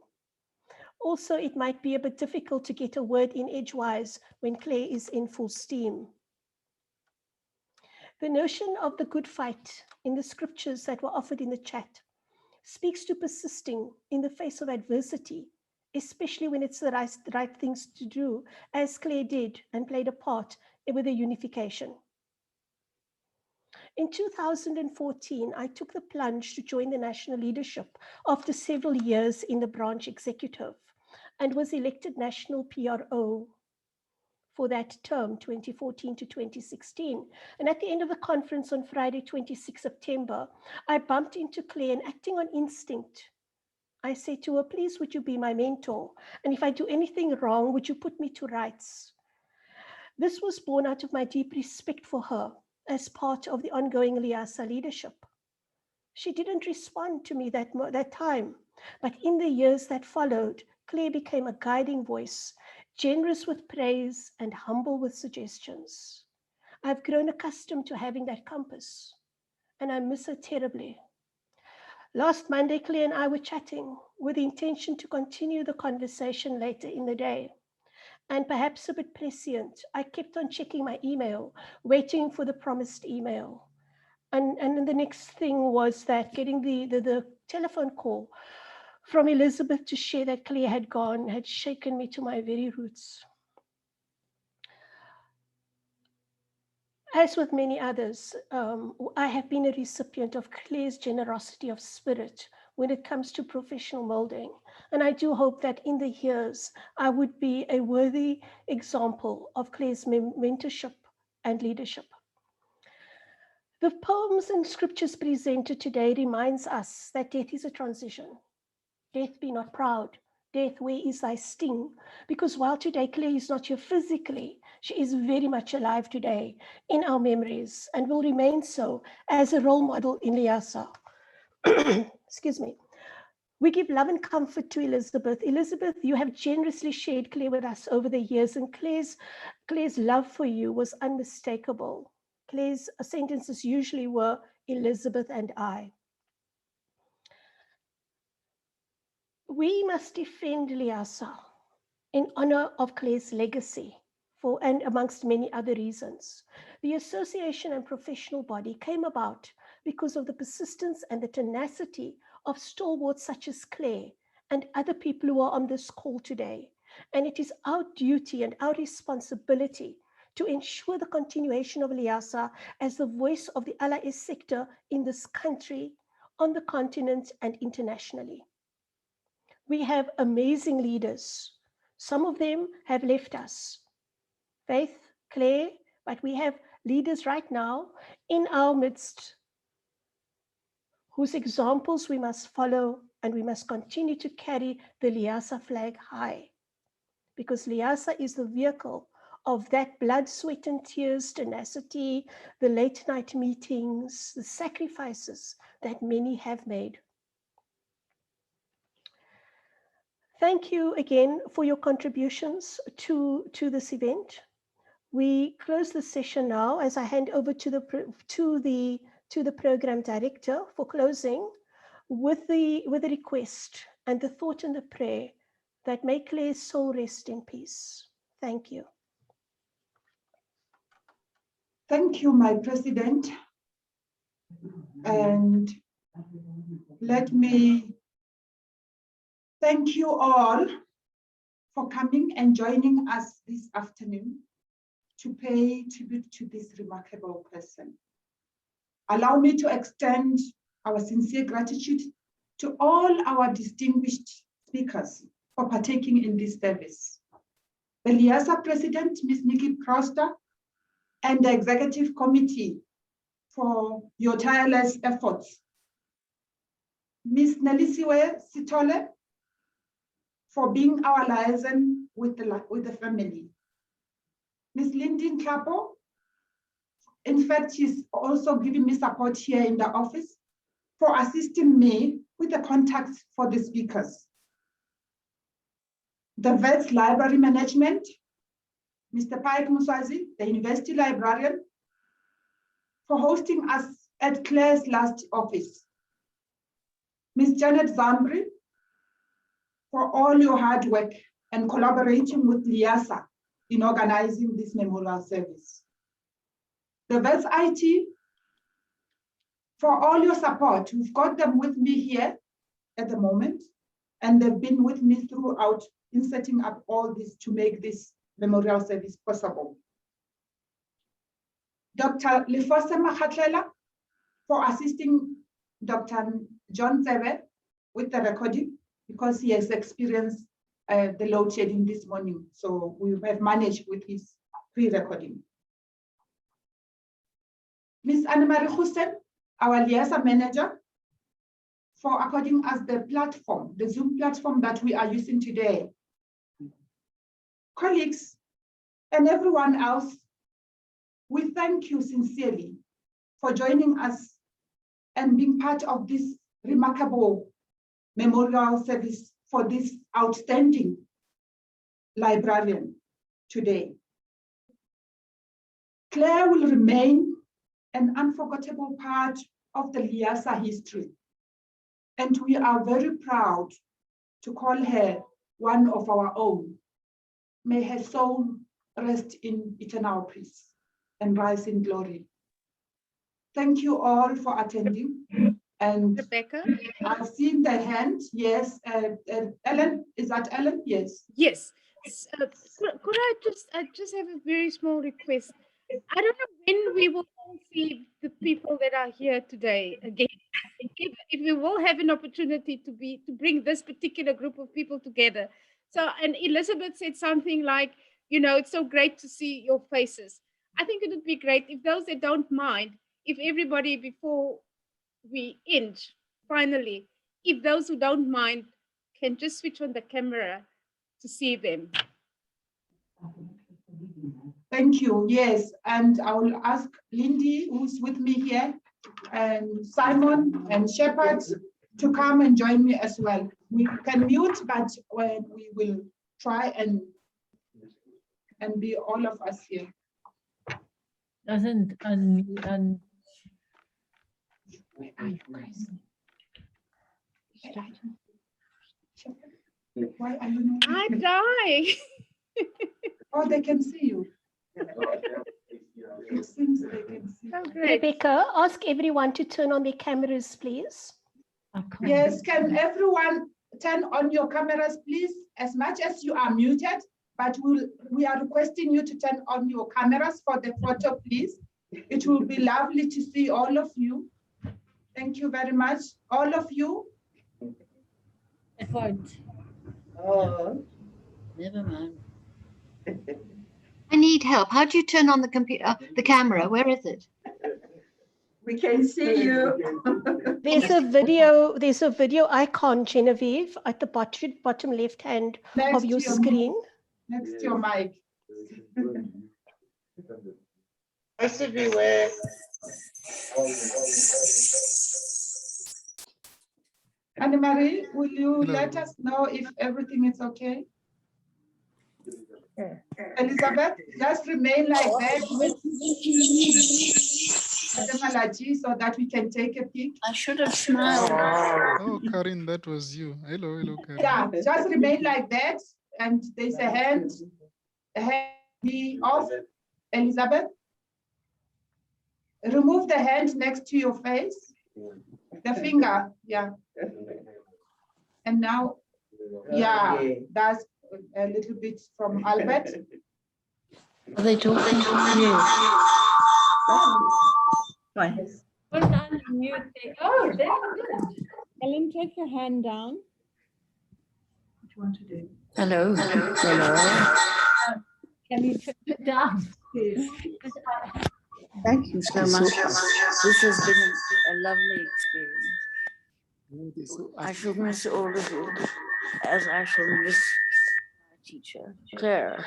Speaker 3: Also, it might be a bit difficult to get a word in edgewise when Clare is in full steam. The notion of the good fight in the scriptures that were offered in the chat speaks to persisting in the face of adversity, especially when it's the right things to do, as Clare did and played a part with the unification. In 2014, I took the plunge to join the national leadership after several years in the branch executive and was elected national PRO for that term, 2014 to 2016. And at the end of the conference on Friday, 26 September, I bumped into Clare and acting on instinct, I said to her, please, would you be my mentor? And if I do anything wrong, would you put me to rights? This was born out of my deep respect for her as part of the ongoing LIASA leadership. She didn't respond to me that time, but in the years that followed, Clare became a guiding voice, generous with praise and humble with suggestions. I've grown accustomed to having that compass, and I miss her terribly. Last Monday, Clare and I were chatting with the intention to continue the conversation later in the day. And perhaps a bit prescient, I kept on checking my email, waiting for the promised email. And the next thing was that getting the telephone call from Elizabeth to share that Clare had gone had shaken me to my very roots. As with many others, I have been a recipient of Clare's generosity of spirit when it comes to professional molding. And I do hope that in the years, I would be a worthy example of Clare's mentorship and leadership. The poems and scriptures presented today reminds us that death is a transition. Death, be not proud. Death, where is thy sting? Because while today Clare is not here physically, she is very much alive today in our memories and will remain so as a role model in LIASA. Excuse me. We give love and comfort to Elizabeth. Elizabeth, you have generously shared Clare with us over the years, and Clare's love for you was unmistakable. Clare's sentences usually were Elizabeth and I. We must defend LIASA in honor of Clare's legacy and amongst many other reasons. The association and professional body came about because of the persistence and the tenacity of stalwarts such as Clare and other people who are on this call today. And it is our duty and our responsibility to ensure the continuation of LIASA as the voice of the LIS sector in this country, on the continent, and internationally. We have amazing leaders. Some of them have left us. Faith, Clare, but we have leaders right now in our midst whose examples we must follow, and we must continue to carry the LIASA flag high, because LIASA is the vehicle of that blood, sweat, and tears, tenacity, the late night meetings, the sacrifices that many have made. Thank you again for your contributions to this event. We close the session now as I hand over to the program director for closing with the request and the thought and the prayer that may Clare's soul rest in peace. Thank you.
Speaker 1: Thank you, my president. And let me thank you all for coming and joining us this afternoon to pay tribute to this remarkable person. Allow me to extend our sincere gratitude to all our distinguished speakers for partaking in this service. The LIASA President, Ms. Nikki Crowster, and the Executive Committee for your tireless efforts. Ms. Nelisiwe Sitole, for being our liaison with the family. Ms. Lyndon Klapo, in fact, she's also giving me support here in the office for assisting me with the contacts for the speakers. The Wits Library Management, Mr. Paiki Muswazi, the University Librarian, for hosting us at Clare's last office. Ms. Janet Zambri, for all your hard work and collaborating with LIASA in organizing this memorial service. The Wits IT, for all your support. We've got them with me here at the moment, and they've been with me throughout in setting up all this to make this memorial service possible. Dr. Lefose Makgatlela for assisting Dr. John Tsebe with the recording, because he has experienced the load shedding this morning. So we have managed with his pre-recording. Ms. Annemarie Hussein, our LIASA manager, for according us the platform, the Zoom platform that we are using today. Colleagues and everyone else, we thank you sincerely for joining us and being part of this remarkable memorial service for this outstanding librarian today. Clare will remain an unforgettable part of the LIASA history, and we are very proud to call her one of our own. May her soul rest in eternal peace and rise in glory. Thank you all for attending. And
Speaker 10: Rebecca?
Speaker 1: I've seen the hand. Yes, Ellen, is that Ellen? Yes.
Speaker 10: Yes. Could I just have a very small request? I don't know when we will all see the people that are here today again. If we will have an opportunity to bring this particular group of people together. So, and Elizabeth said something like, you know, it's so great to see your faces. I think it would be great if those that don't mind, if everybody before we end, finally, if those who don't mind can just switch on the camera to see them.
Speaker 1: Thank you. Yes, and I will ask Lindy, who's with me here, and Simon and Shepard to come and join me as well. We can mute, but when we will try and be all of us here.
Speaker 13: And
Speaker 1: Where are you guys? Why are you not?
Speaker 10: I die.
Speaker 1: Oh, they can see you. It seems they can see.
Speaker 10: Oh, great.
Speaker 3: Rebecca, ask everyone to turn on their cameras, please.
Speaker 1: Yes, can everyone turn on your cameras, please, as much as you are muted, but we are requesting you to turn on your cameras for the photo, please. It will be lovely to see all of you. Thank you very much, all of you.
Speaker 13: Oh, never mind.
Speaker 5: I need help. How do you turn on the computer, the camera? Where is it?
Speaker 9: We can see you.
Speaker 3: There's a video icon, Genevieve, at the bottom left hand
Speaker 1: Next
Speaker 3: of your
Speaker 1: to your
Speaker 3: screen.
Speaker 1: Next to your mic.
Speaker 9: It's everywhere.
Speaker 1: Annemarie, will you let us know if everything is okay? Elizabeth, just remain like that with the Malatji so that we can take a peek.
Speaker 13: I should have smiled.
Speaker 14: Oh, Karin, that was you. Hello, hello, Karin.
Speaker 1: Yeah, just remain like that. And there's a hand be off. Elizabeth, remove the hand next to your face. The finger, yeah. And now, yeah, that's a little bit from Albert.
Speaker 13: Are they talking to you?
Speaker 15: Well done, mute. Oh, that's good. Ellen, take your hand down. What do you want to do?
Speaker 13: Hello. Hello.
Speaker 15: Can you turn it down?
Speaker 13: Thank you so much. This has been a lovely experience. I shall miss all of you, as I shall miss my teacher, Clare.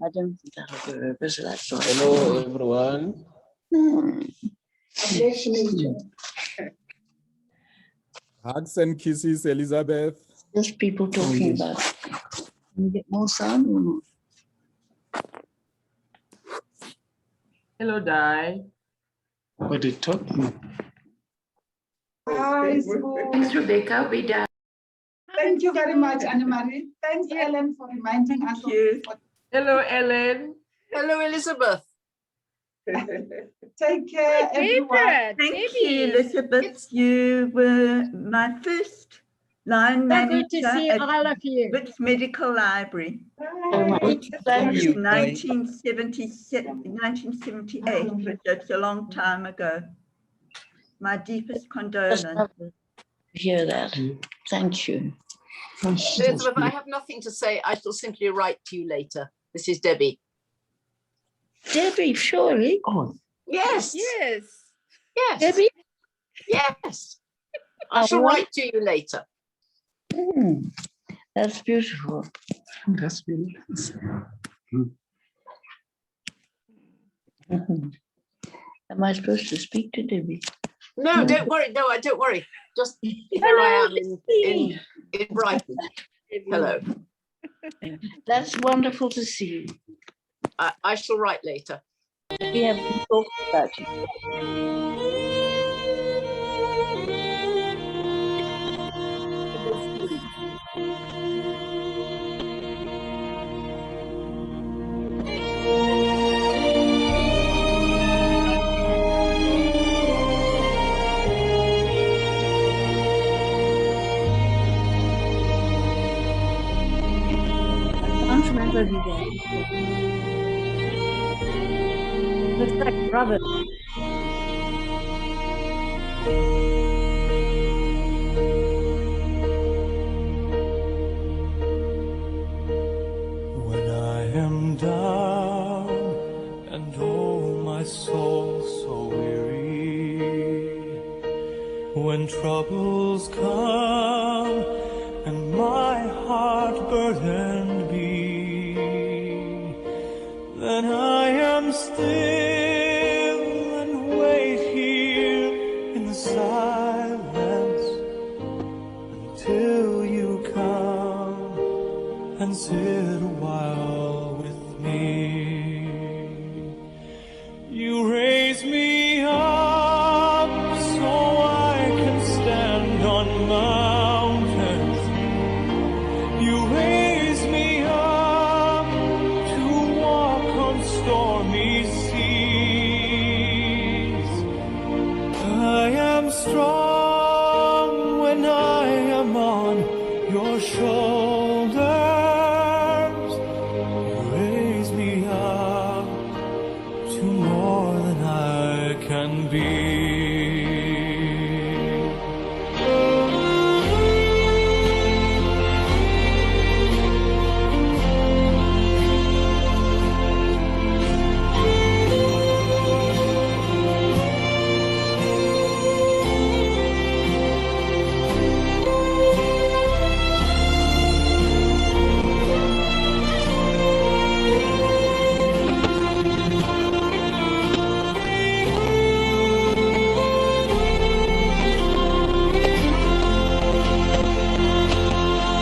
Speaker 13: I don't think that'll be her, but that's all.
Speaker 16: Hello, everyone.
Speaker 13: Nice to meet you.
Speaker 16: Hugs and kisses, Elizabeth.
Speaker 13: Just people talking about it. Can you get more sound or not?
Speaker 2: Hello, Di.
Speaker 4: What are you talking?
Speaker 1: Hi,
Speaker 13: Thanks, Rebecca. We done.
Speaker 1: Thank you very much, Anne-Marie. Thanks, Ellen, for reminding us of what.
Speaker 2: Hello, Ellen.
Speaker 17: Hello, Elizabeth.
Speaker 1: Take care, everyone.
Speaker 18: Thank you, Elizabeth. You were my first line
Speaker 15: So
Speaker 18: manager
Speaker 15: good to see
Speaker 18: at
Speaker 15: all of you.
Speaker 18: Wits Medical Library.
Speaker 9: Thank you, Kay.
Speaker 18: 1978, but that's a long time ago. My deepest condolences.
Speaker 13: Hear that. Thank you.
Speaker 17: Elizabeth, I have nothing to say. I shall simply write to you later. This is Debbie.
Speaker 13: Debbie, surely.
Speaker 4: Oh,
Speaker 17: Yes.
Speaker 10: Yes.
Speaker 17: Yes.
Speaker 13: Debbie?
Speaker 17: Yes. I shall write to you later.
Speaker 13: That's beautiful.
Speaker 4: that's really nice.
Speaker 13: Am I supposed to speak to Debbie?
Speaker 17: No, don't worry. No, don't worry. Just here I am in Brighton. Hello.
Speaker 13: That's wonderful to see.
Speaker 17: I shall write later.
Speaker 13: We have been talking about you. I can't remember who that is. Looks like Robert.
Speaker 19: When I am down and oh my soul so weary, when troubles come and my heart burdened be, then I am still and wait here in the silence until you come and sit a while with me. You raise me up so I can stand on mountains. You raise me up to walk on stormy seas. I am strong when I am on your shoulders. You raise me up to more than I can be.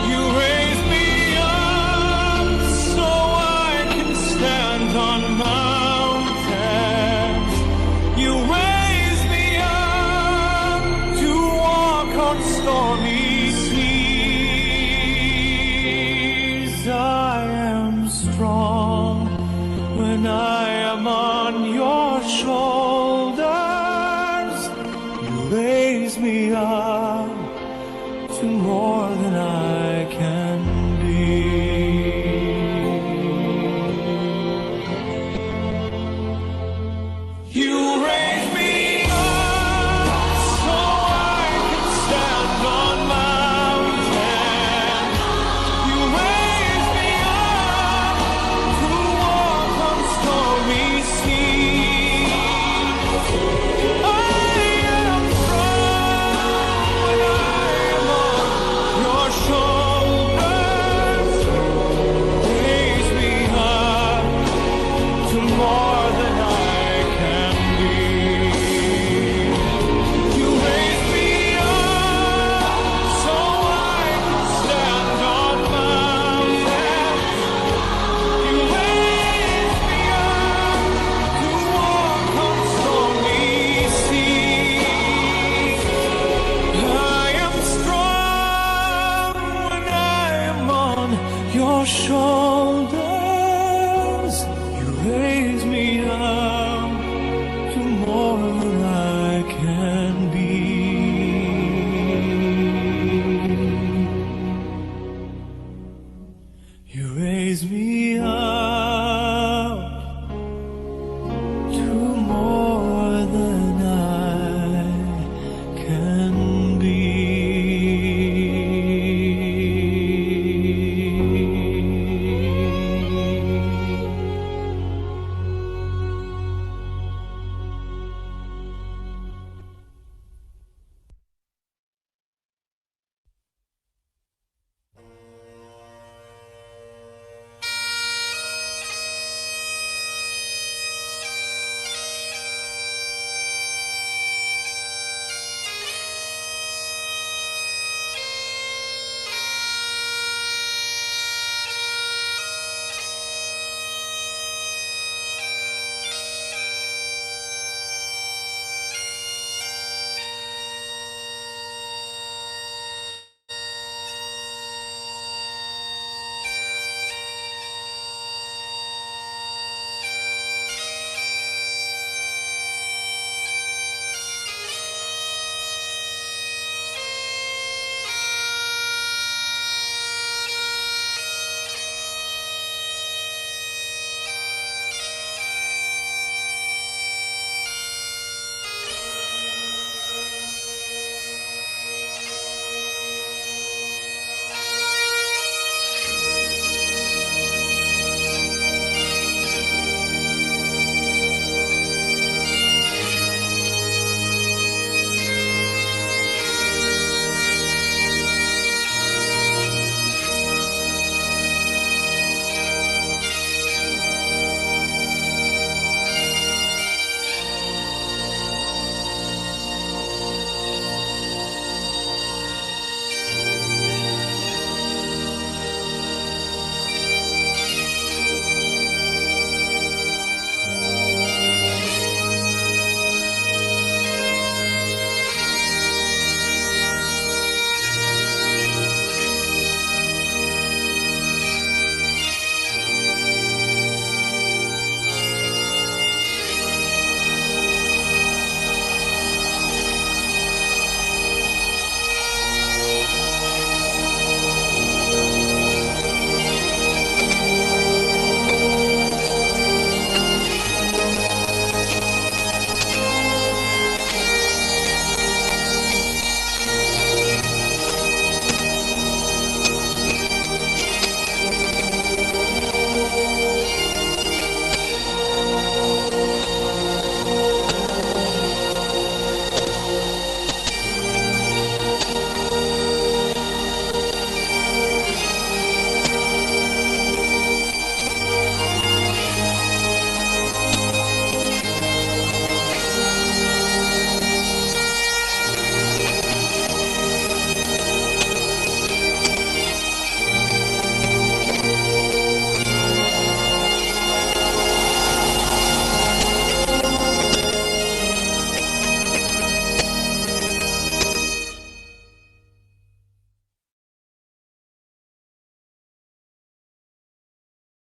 Speaker 19: You raise me up so I can stand on mountains. You raise me up to walk on stormy seas. I am strong when I am on your shoulders. You raise me up to more than I can be. You raise me up so I can stand on mountains. You raise me up to walk on stormy seas. I am strong when I am on your shoulders, you raise me up to more than I can be. You raise me up to more than I can be.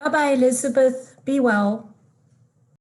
Speaker 20: Bye-bye, Elizabeth. Be well.